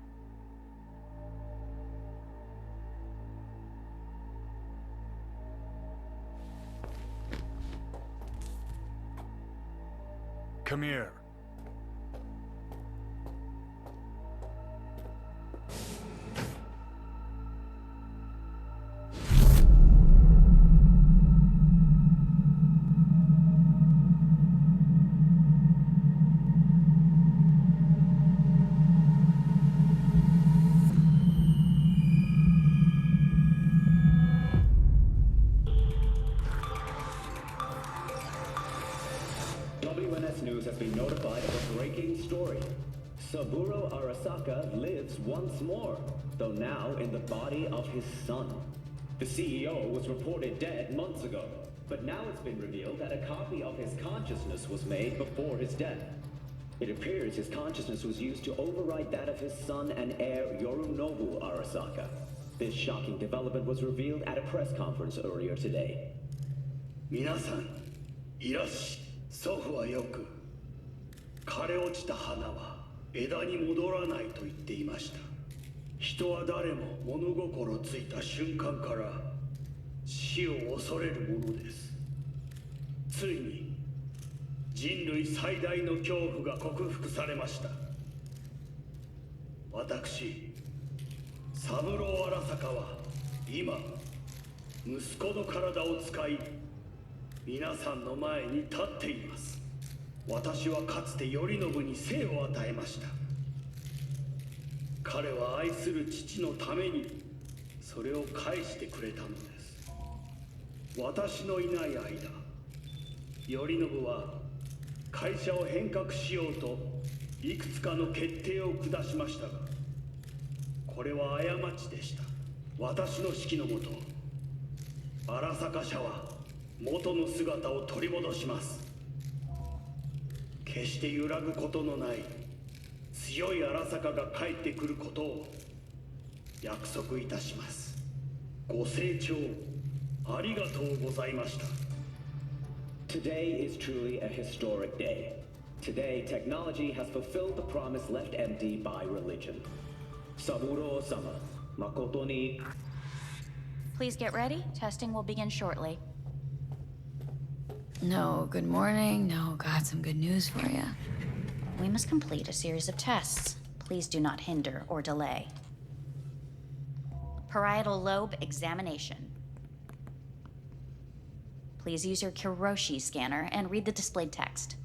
Come here. WNS News has been notified of a breaking story. Saburo Arasaka lives once more, though now in the body of his son. The CEO was reported dead months ago, but now it's been revealed that a copy of his consciousness was made before his death. It appears his consciousness was used to override that of his son and heir Yorinobu Arasaka. This shocking development was revealed at a press conference earlier today. 皆さん、いらっし。祖父はよく、枯れ落ちた花は枝に戻らないと言っていました。人は誰も物心ついた瞬間から死を恐れるものです。ついに人類最大の恐怖が克服されました。私、三郎荒坂は今、息子の体を使い、皆さんの前に立っています。私はかつて頼信に生を与えました。彼は愛する父のためにそれを返してくれたのです。私のいない間、頼信は会社を変革しようといくつかの決定を下しましたが、これは過ちでした。私の指揮のもと、荒坂社は元の姿を取り戻します。決して揺らぐことのない強い荒坂が帰ってくることを約束いたします。ご清聴ありがとうございました。 Today is truly a historic day. Today, technology has fulfilled the promise left empty by religion. Saburo-sama, makoto ni... Please get ready. Testing will begin shortly. No, good morning. No, got some good news for you. We must complete a series of tests. Please do not hinder or delay. Parietal lobe examination. Please use your Kiroshi scanner and read the displayed text.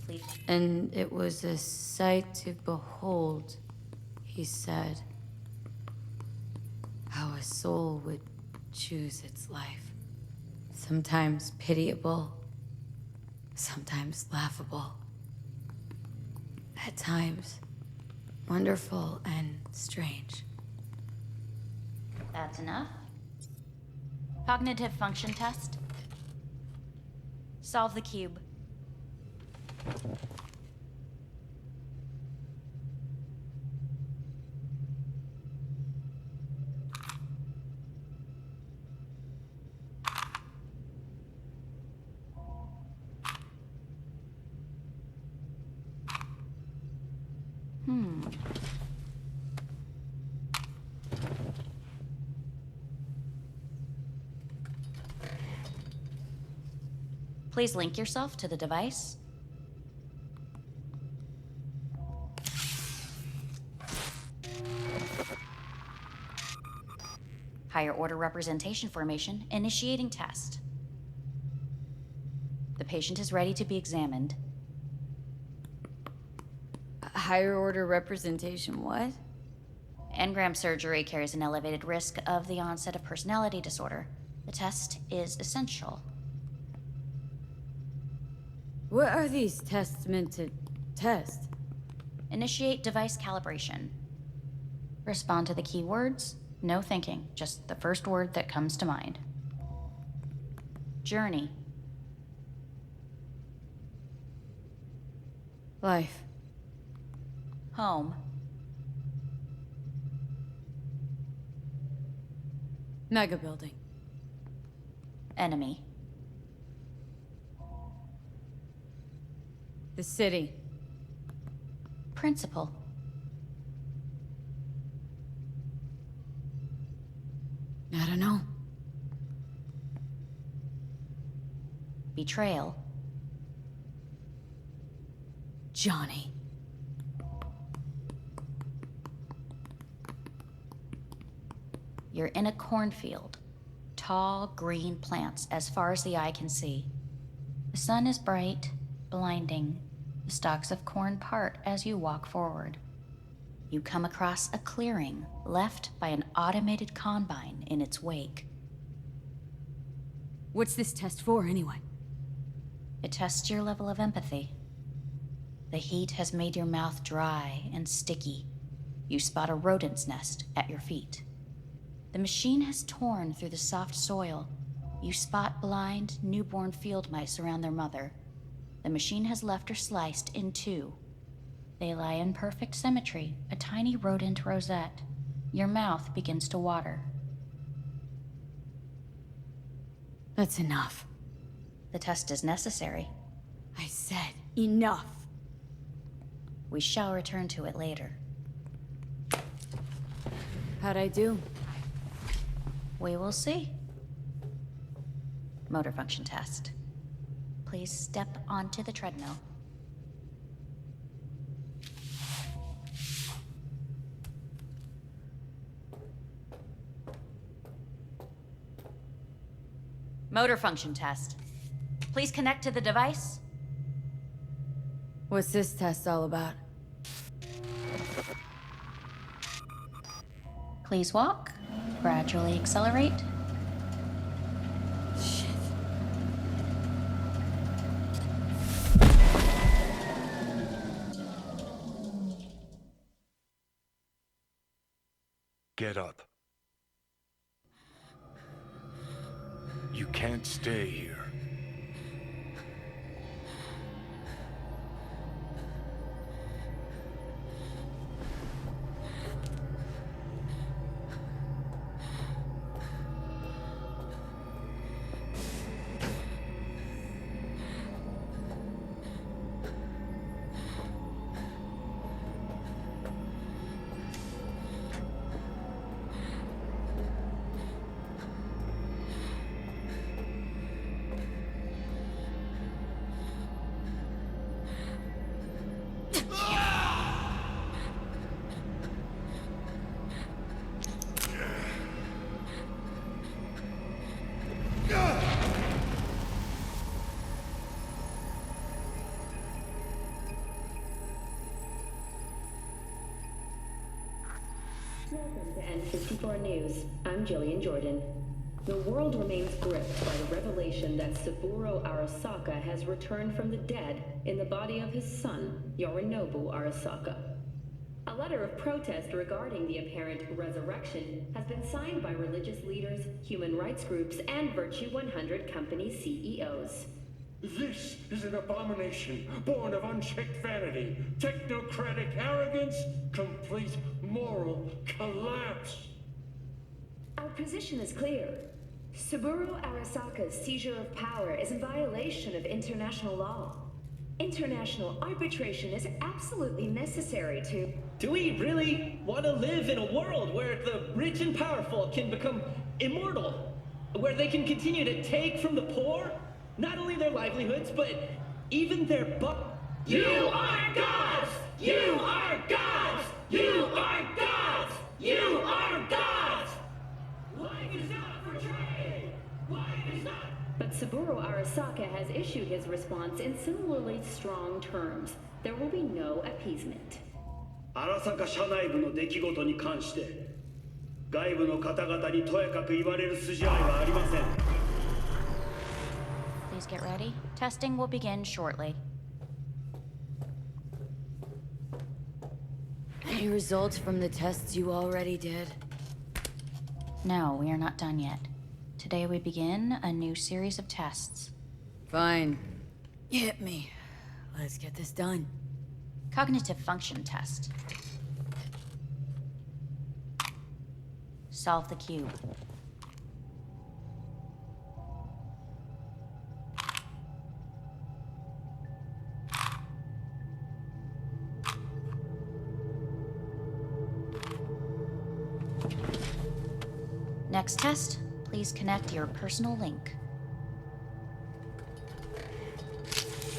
Please. And it was a sight to behold, he said. How a soul would choose its life. Sometimes pitiable, sometimes laughable. At times, wonderful and strange. That's enough. Cognitive function test. Solve the cube. Please link yourself to the device. Higher order representation formation, initiating test. The patient is ready to be examined. Higher order representation, what? Engram surgery carries an elevated risk of the onset of personality disorder. The test is essential. What are these tests meant to test? Initiate device calibration. Respond to the keywords. No thinking, just the first word that comes to mind. Journey. Life. Home. Mega building. Enemy. The city. Principal. I don't know. Betrayal. Johnny. You're in a cornfield. Tall, green plants as far as the eye can see. The sun is bright, blinding. The stalks of corn part as you walk forward. You come across a clearing left by an automated combine in its wake. What's this test for, anyway? It tests your level of empathy. The heat has made your mouth dry and sticky. You spot a rodent's nest at your feet. The machine has torn through the soft soil. You spot blind, newborn field mice around their mother. The machine has left her sliced in two. They lie in perfect symmetry, a tiny rodent rosette. Your mouth begins to water. That's enough. The test is necessary. I said enough. We shall return to it later. How'd I do? We will see. Motor function test. Please step onto the treadmill. Motor function test. Please connect to the device. What's this test all about? Please walk. Gradually accelerate. Shit. Get up. You can't stay here. Welcome to N54 News. I'm Jillian Jordan. The world remains gripped by the revelation that Saburo Arasaka has returned from the dead in the body of his son, Yorinobu Arasaka. A letter of protest regarding the apparent resurrection has been signed by religious leaders, human rights groups, and Virtue 100 company CEOs. This is an abomination born of unchecked vanity, technocratic arrogance, complete moral collapse. Our position is clear. Saburo Arasaka's seizure of power is in violation of international law. International arbitration is absolutely necessary to... Do we really want to live in a world where the rich and powerful can become immortal? Where they can continue to take from the poor? Not only their livelihoods, but even their You are gods! You are gods! You are gods! You are gods! Life is not for trade! Life is not... But Saburo Arasaka has issued his response in similarly strong terms. There will be no appeasement. Arasaka 社内部の出来事に関して、外部の方々にとやかく言われる筋合いはありません。Please get ready. Testing will begin shortly. Any results from the tests you already did? No, we are not done yet. Today we begin a new series of tests. Fine. Hit me. Let's get this done. Cognitive function test. Solve the cube. Next test, please connect your personal link.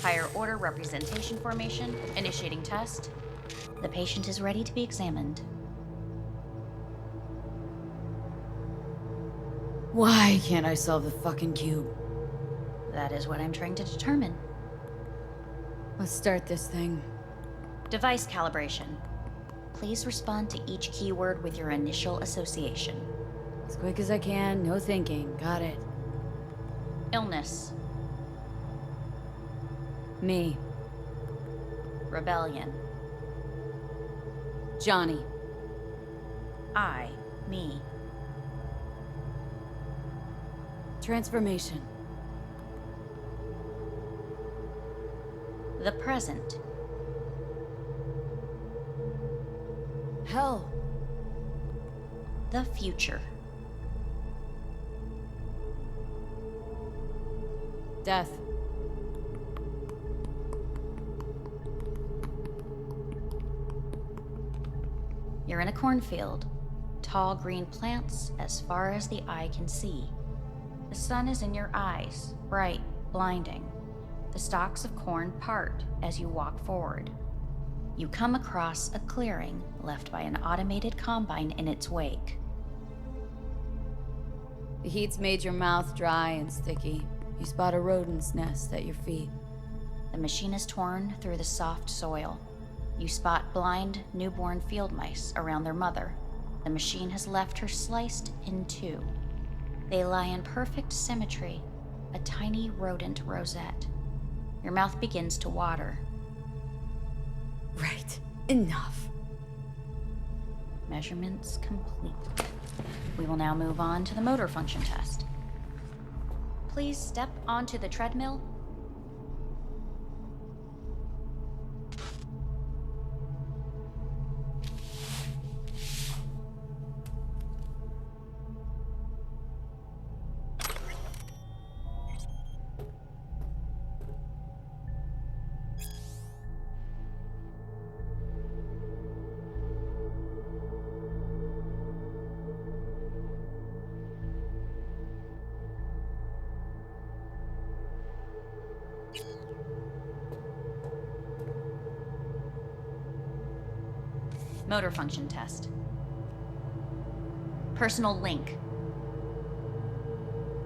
Higher order representation formation, initiating test. The patient is ready to be examined. Why can't I solve the fucking cube? That is what I'm trying to determine. Let's start this thing. Device calibration. Please respond to each keyword with your initial association. As quick as I can, no thinking. Got it. Illness. Me. Rebellion. Johnny. I. Me. Transformation. The present. Hell. The future. Death. You're in a cornfield. Tall green plants as far as the eye can see. The sun is in your eyes, bright, blinding. The stalks of corn part as you walk forward. You come across a clearing left by an automated combine in its wake. The heat's made your mouth dry and sticky. You spot a rodent's nest at your feet. The machine is torn through the soft soil. You spot blind, newborn field mice around their mother. The machine has left her sliced in two. They lie in perfect symmetry, a tiny rodent rosette. Your mouth begins to water. Right. Enough. Measurements complete. We will now move on to the motor function test. Please step onto the treadmill. Motor function test. Personal link.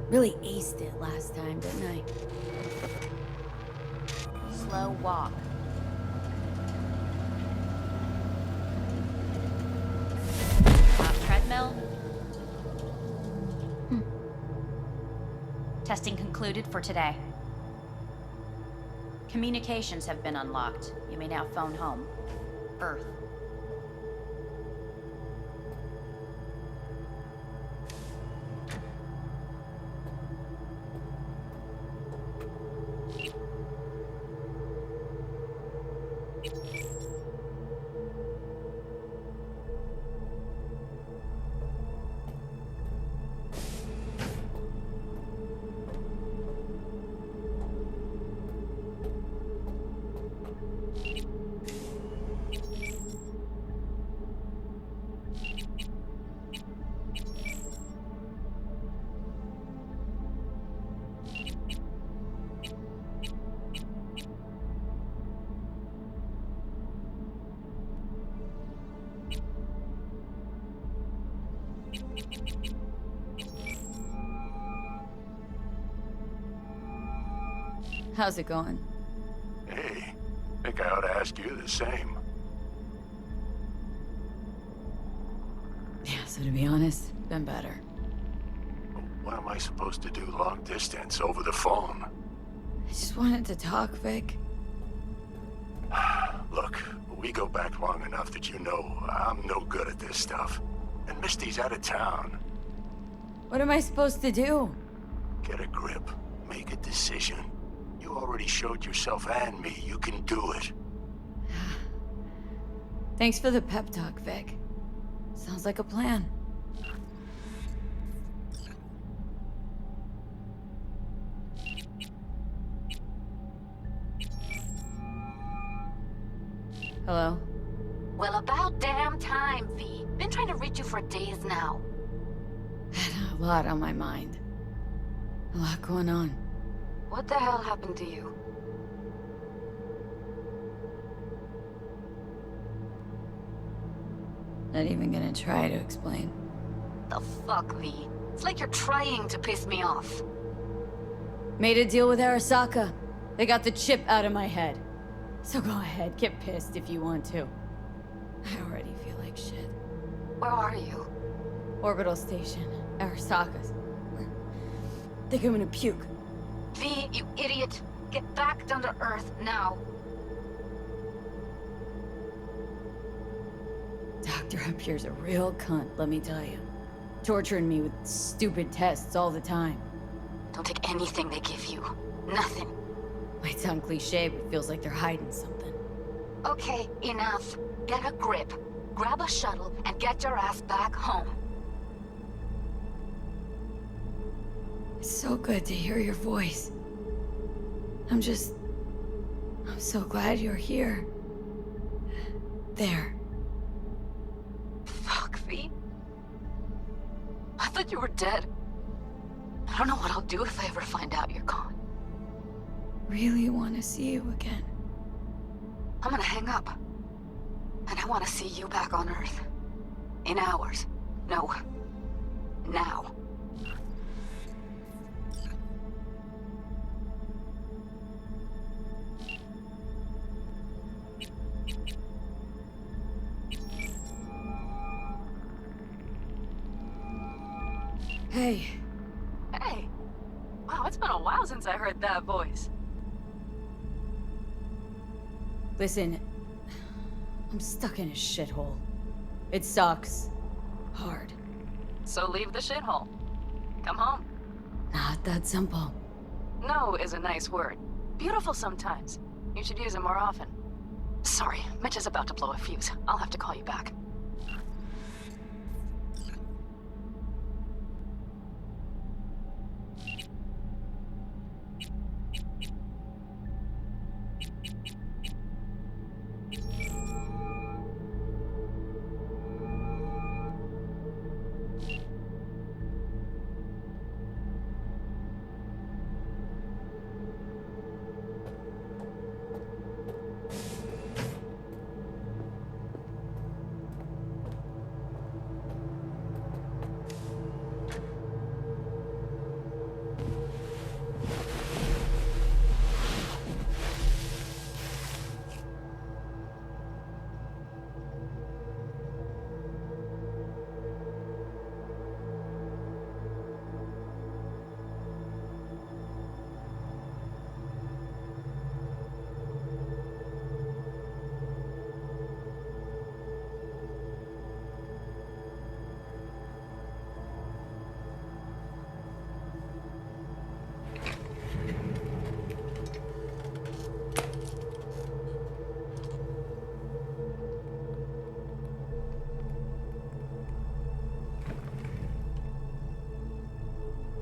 Really aced it last time, didn't I? Slow walk. Treadmill. Testing concluded for today. Communications have been unlocked. You may now phone home. Earth. How's it going? Hey, think I ought to ask you the same. Yeah, so to be honest, been better. What am I supposed to do long distance over the phone? I just wanted to talk, Vic. Look, we go back long enough that you know I'm no good at this stuff. And Misty's out of town. What am I supposed to do? Get a grip. Make a decision. You already showed yourself and me you can do it. Thanks for the pep talk, Vic. Sounds like a plan. Hello? Well, about damn time, V. Been trying to reach you for days now. Had a lot on my mind. A lot going on. What the hell happened to you? Not even gonna try to explain. The fuck, V? It's like you're trying to piss me off. Made a deal with Arasaka. They got the chip out of my head. So go ahead, get pissed if you want to. I already feel like shit. Where are you? Orbital station. Arasaka's. Think I'm gonna puke. V, you idiot. Get back down to Earth now. Doctor up here's a real cunt, let me tell you. Torturing me with stupid tests all the time. Don't take anything they give you. Nothing. Might sound cliche, but feels like they're hiding something. Okay, enough. Get a grip. Grab a shuttle and get your ass back home. It's so good to hear your voice. I'm so glad you're here. There. Fuck, V. I thought you were dead. I don't know what I'll do if I ever find out you're gone. Really want to see you again. I'm gonna hang up. And I want to see you back on Earth. In hours. No. Now. Hey. Hey. Wow, it's been a while since I heard that voice. Listen, I'm stuck in a shithole. It sucks. Hard. So leave the shithole. Come home. Not that simple. No is a nice word. Beautiful sometimes. You should use it more often. Sorry, Mitch is about to blow a fuse. I'll have to call you back.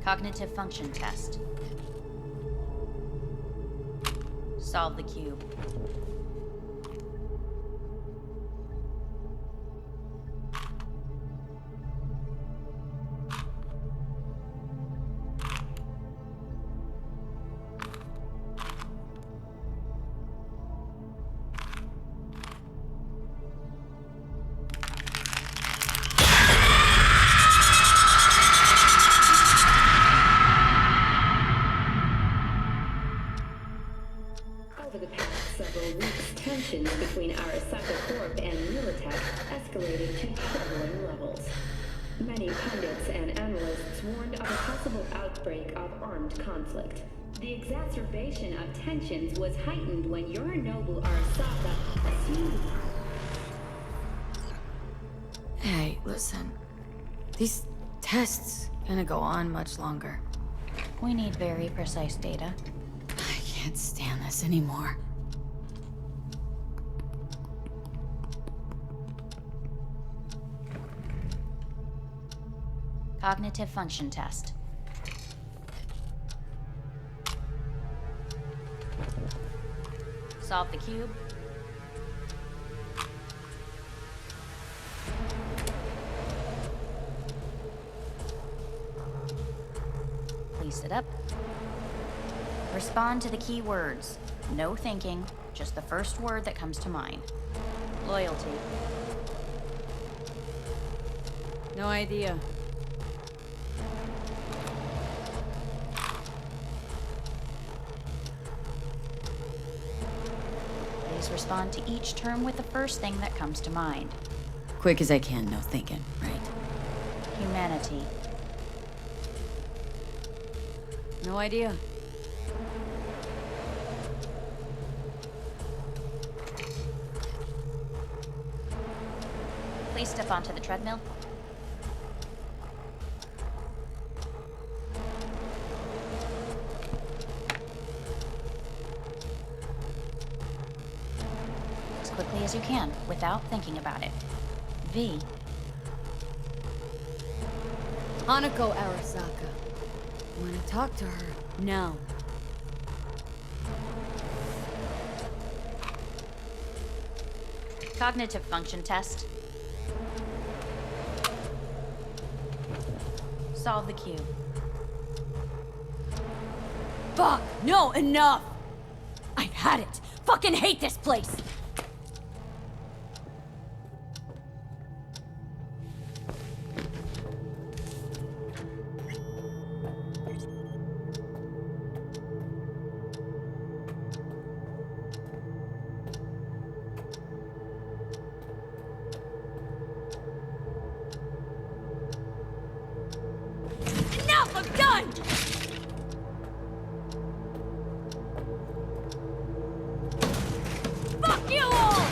Cognitive function test. Solve the cube. Over the past several weeks, tensions between Arasaka Corp and Militech escalated to troubling levels. Many pundits and analysts warned of a possible outbreak of armed conflict. The exacerbation of tensions was heightened when Yorinobu Arasaka assumed... Hey, listen. These tests gonna go on much longer. We need very precise data. I can't stand this anymore. Cognitive function test. Solve the cube. Please sit up. Respond to the key words. No thinking, just the first word that comes to mind. Loyalty. No idea. Please respond to each term with the first thing that comes to mind. Quick as I can, no thinking, right? Humanity. No idea. Step onto the treadmill. As quickly as you can, without thinking about it. V. Hanako Arasaka. I want to talk to her now. Cognitive function test. Solve the cube. Fuck! No, enough! I've had it! Fucking hate this place! Enough! I'm done! Fuck you all!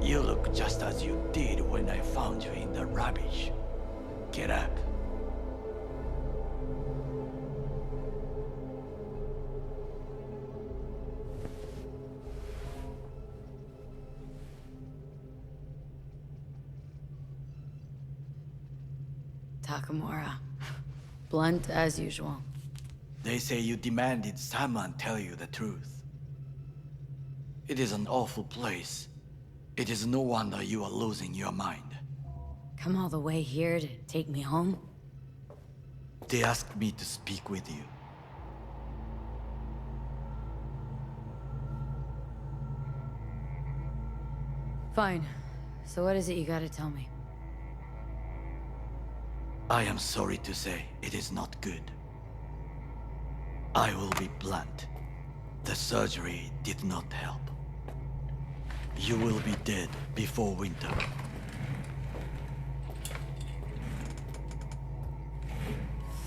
You look just as you did when I found you in the rubbish. Get up. Takemura. Blunt as usual. They say you demanded someone tell you the truth. It is an awful place. It is no wonder you are losing your mind. Come all the way here to take me home? They asked me to speak with you. Fine. So what is it you gotta tell me? I am sorry to say it is not good. I will be blunt. The surgery did not help. You will be dead before winter.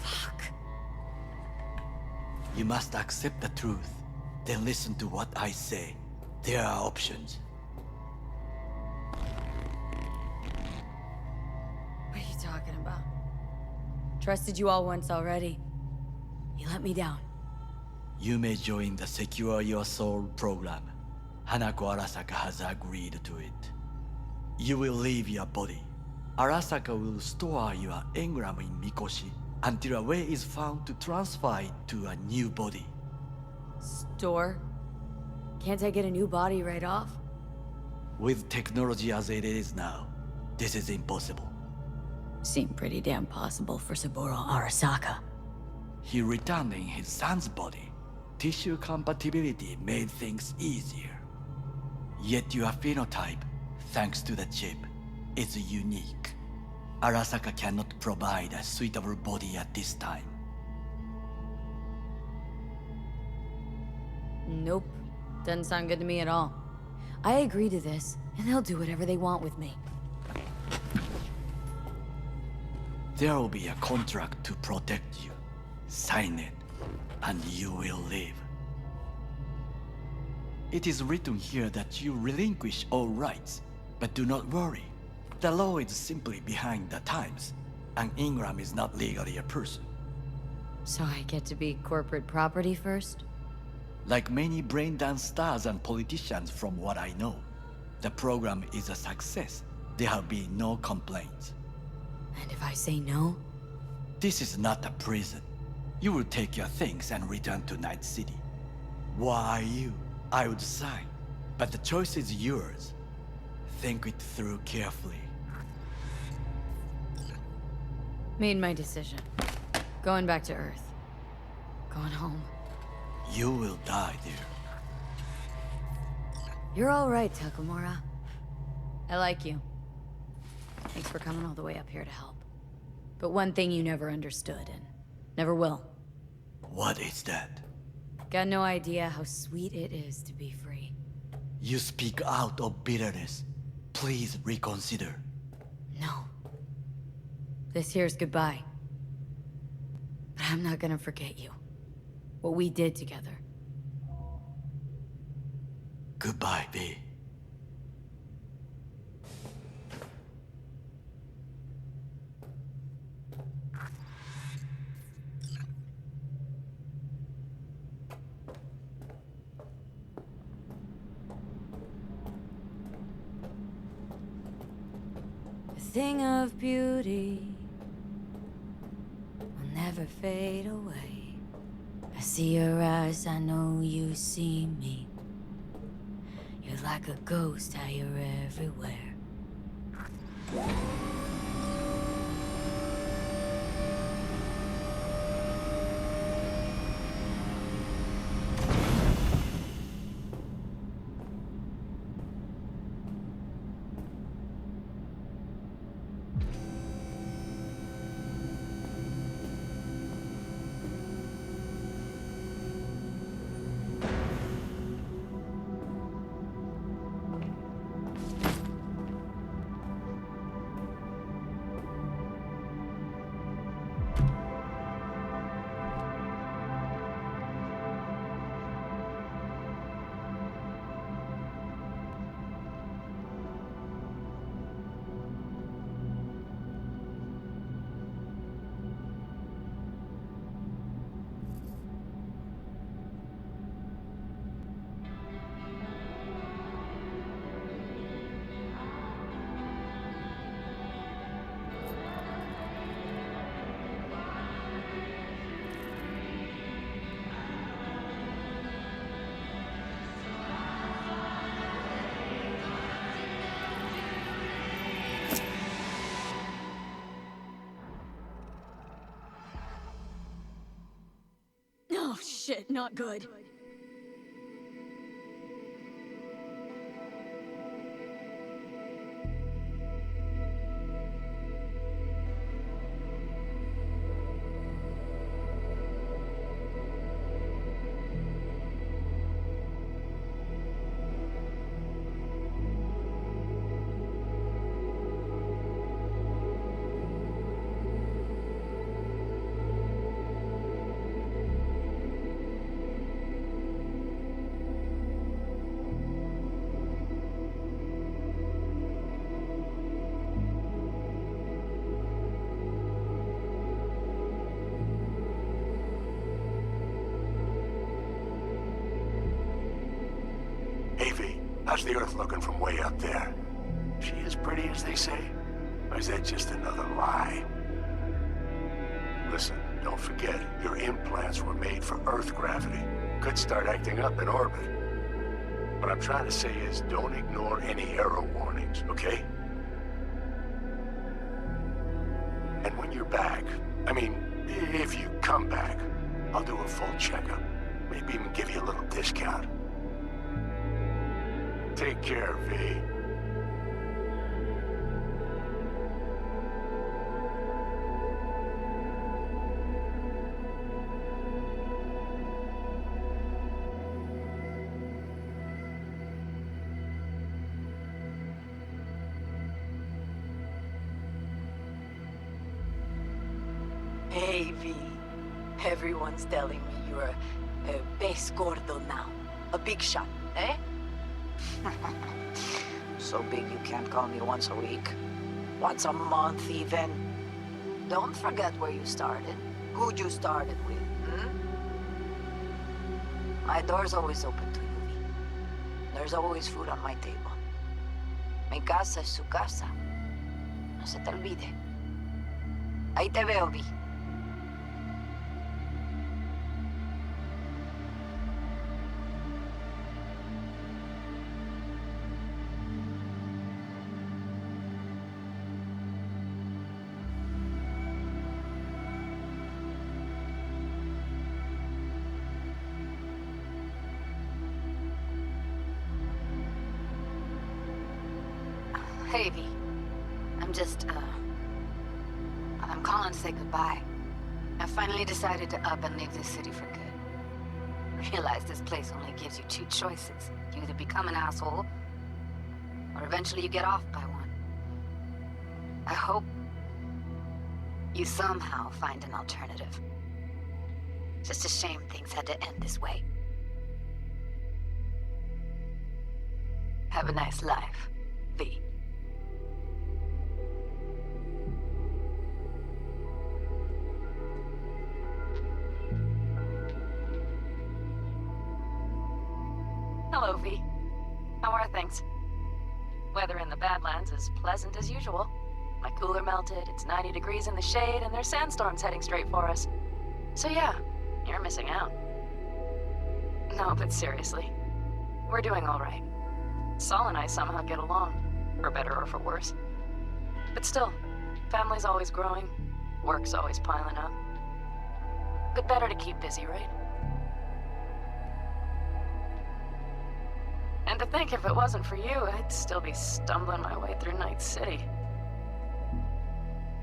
Fuck. You must accept the truth, then listen to what I say. There are options. What are you talking about? Trusted you all once already. You let me down. You may join the Secure Your Soul program. Hanako Arasaka has agreed to it. You will leave your body. Arasaka will store your engram in Mikoshi until a way is found to transfer it to a new body. Store? Can't I get a new body right off? With technology as it is now, this is impossible. Seemed pretty damn possible for Saburo Arasaka. He returned in his son's body. Tissue compatibility made things easier. Yet your phenotype, thanks to the chip, is unique. Arasaka cannot provide a suitable body at this time. Nope. Doesn't sound good to me at all. I agree to this, and they'll do whatever they want with me. There will be a contract to protect you. Sign it, and you will live. It is written here that you relinquish all rights, but do not worry. The law is simply behind the times, and Ingram is not legally a person. So I get to be corporate property first? Like many brain-dance stars and politicians from what I know, the program is a success. There have been no complaints. And if I say no? This is not a prison. You will take your things and return to Night City. Why you? I would sign, but the choice is yours. Think it through carefully. Made my decision. Going back to Earth. Going home. You will die there. You're all right, Takemura. I like you. Thanks for coming all the way up here to help. But one thing you never understood, and never will. What is that? Got no idea how sweet it is to be free. You speak out of bitterness. Please reconsider. No. This here's goodbye. But I'm not gonna forget you. What we did together. Goodbye, V. A thing of beauty will never fade away. I see your eyes, I know you see me. You're like a ghost, how you're everywhere. Oh shit, not good. How's the Earth looking from way up there? She as pretty as they say? Or is that just another lie? Listen, don't forget, your implants were made for Earth gravity. Could start acting up in orbit. What I'm trying to say is, don't ignore any error warnings, okay? And when you're back, I mean, if you come back, I'll do a full checkup. Maybe even give you a little discount. Take care, V. Hey, V. Everyone's telling me you're a pez gordo now. A big shot, eh? So big you can't call me once a week. Once a month, even. Don't forget where you started. Who you started with, My door's always open to you, V. There's always food on my table. Mi casa es su casa. No se te olvide. Ahí te veo, V. Hey, V. I'm calling to say goodbye. I finally decided to up and leave this city for good. Realize this place only gives you two choices. You either become an asshole, or eventually you get off by one. I hope you somehow find an alternative. Just a shame things had to end this way. Have a nice life, V. Hello, V. How are things? Weather in the Badlands is pleasant as usual. My cooler melted, it's 90 degrees in the shade, and there's sandstorms heading straight for us. So yeah, you're missing out. No, but seriously, we're doing all right. Saul and I somehow get along, for better or for worse. But still, family's always growing, work's always piling up. But better to keep busy, right? And to think if it wasn't for you, I'd still be stumbling my way through Night City.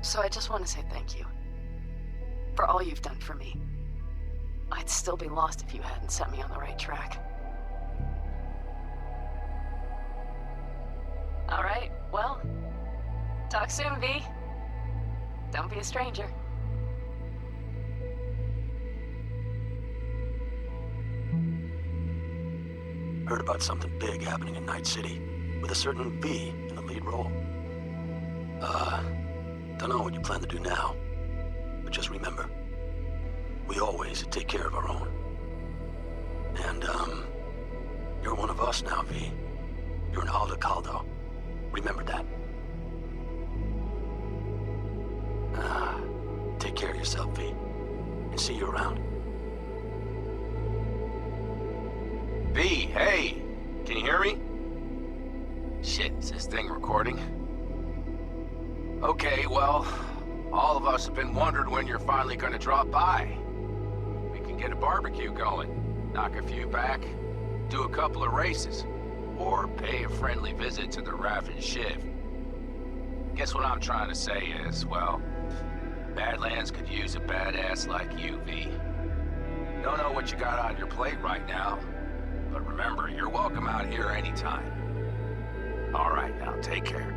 So I just want to say thank you. For all you've done for me. I'd still be lost if you hadn't set me on the right track. Alright, well, talk soon, V. Don't be a stranger. Heard about something big happening in Night City, with a certain V in the lead role. Don't know what you plan to do now, but just remember, we always take care of our own. And, you're one of us now, V. You're an Alda Caldo. Remember that. Take care of yourself, V, and see you around. V, hey! Can you hear me? Shit, is this thing recording? Okay, well, all of us have been wondering when you're finally gonna drop by. We can get a barbecue going, knock a few back, do a couple of races, or pay a friendly visit to the Raven Shiv. Guess what I'm trying to say is, well, Badlands could use a badass like you, V. Don't know what you got on your plate right now, but remember, you're welcome out here anytime. All right, now take care.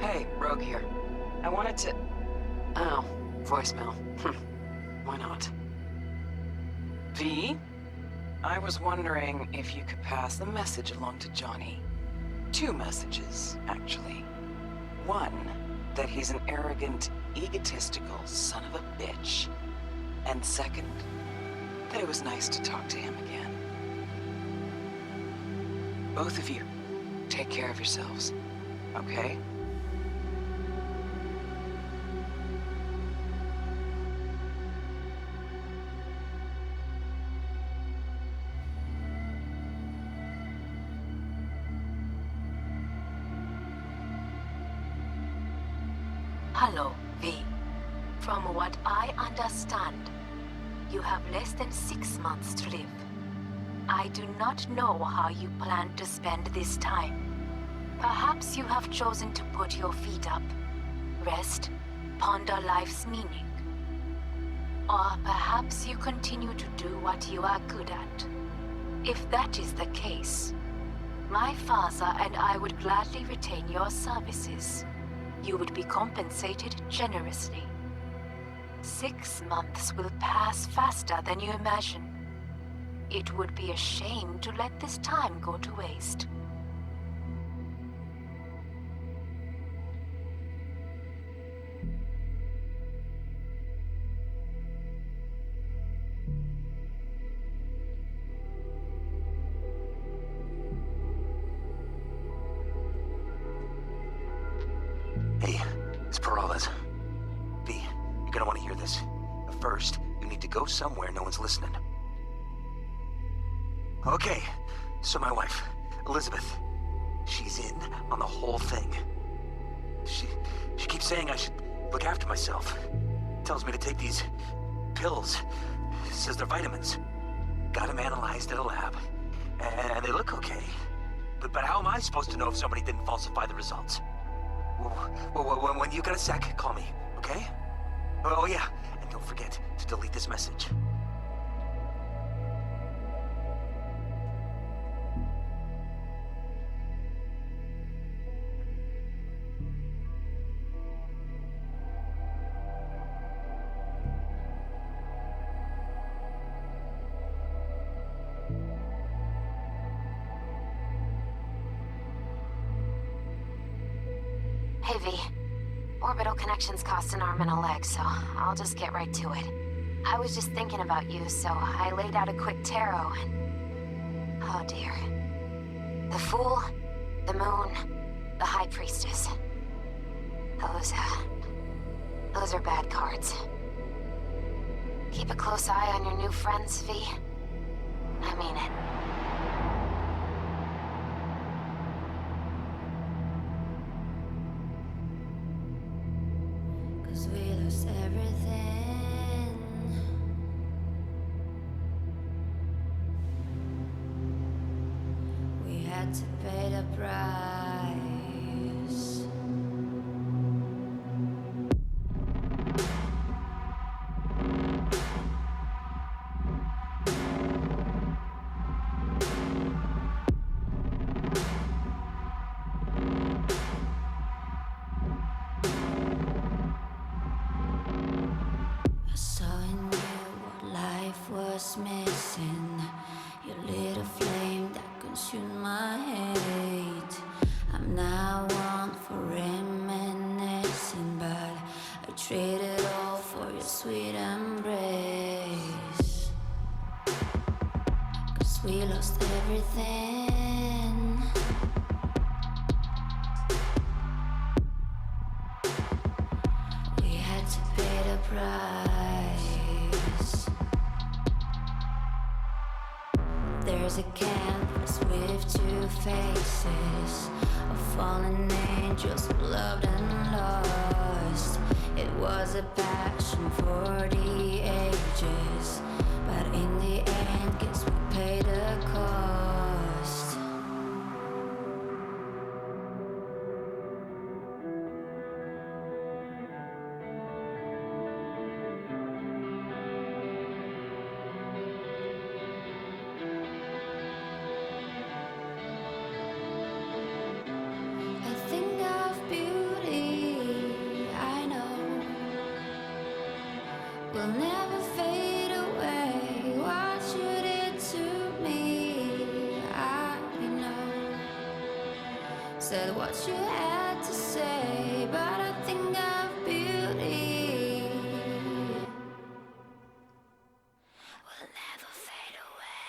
Hey, Rogue here. I wanted to... Oh, voicemail. Why not? V? I was wondering if you could pass the message along to Johnny. 2 messages, actually. One, that he's an arrogant, egotistical son of a bitch. And second, that it was nice to talk to him again. Both of you, take care of yourselves, okay? Hello, V. From what I understand, you have less than 6 months to live. I do not know how you plan to spend this time. Perhaps you have chosen to put your feet up, rest, ponder life's meaning. Or perhaps you continue to do what you are good at. If that is the case, my father and I would gladly retain your services. You would be compensated generously. 6 months will pass faster than you imagine. It would be a shame to let this time go to waste. Hey, it's Peralez. V, you're gonna want to hear this. But first, you need to go somewhere no one's listening. Okay, so my wife, Elizabeth, she's in on the whole thing. She keeps saying I should look after myself. Tells me to take these pills. Says they're vitamins. Got them analyzed at a lab. And they look okay. But how am I supposed to know if somebody didn't falsify the results? When you got a sec, call me, okay? Oh yeah, and don't forget to delete this message. Hey, V. Orbital connections cost an arm and a leg, so I'll just get right to it. I was just thinking about you, so I laid out a quick tarot and... oh dear. The Fool, the Moon, the High Priestess. Those are bad cards. Keep a close eye on your new friends, V. I mean it. We lost everything. We had to pay the price. I saw in you what life was missing. Your little flame that consumed my hate. I'm now one for reminiscing, but I traded all for your sweet embrace. 'Cause we lost everything. We had to pay the price. There's a canvas with two faces of fallen angels who loved and lost. It was a passion for the ages, but in the end, guess we paid the cost. A thing of beauty, I know, will never fade away. What you did to me, I know. Said what you had to say, but a thing of beauty will never fade away.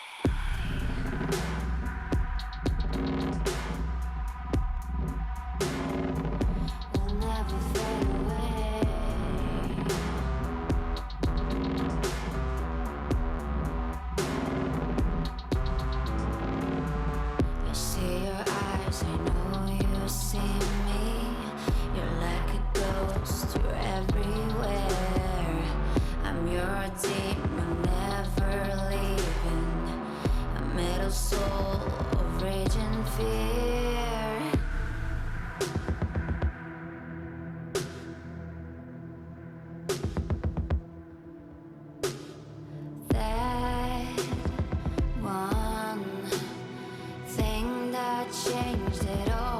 Will never fade away. I see your eyes, I know you see me. You're like a ghost, you're everywhere. I'm your demon, never leaving. A metal soul of rage and fear. That one thing that changed it all.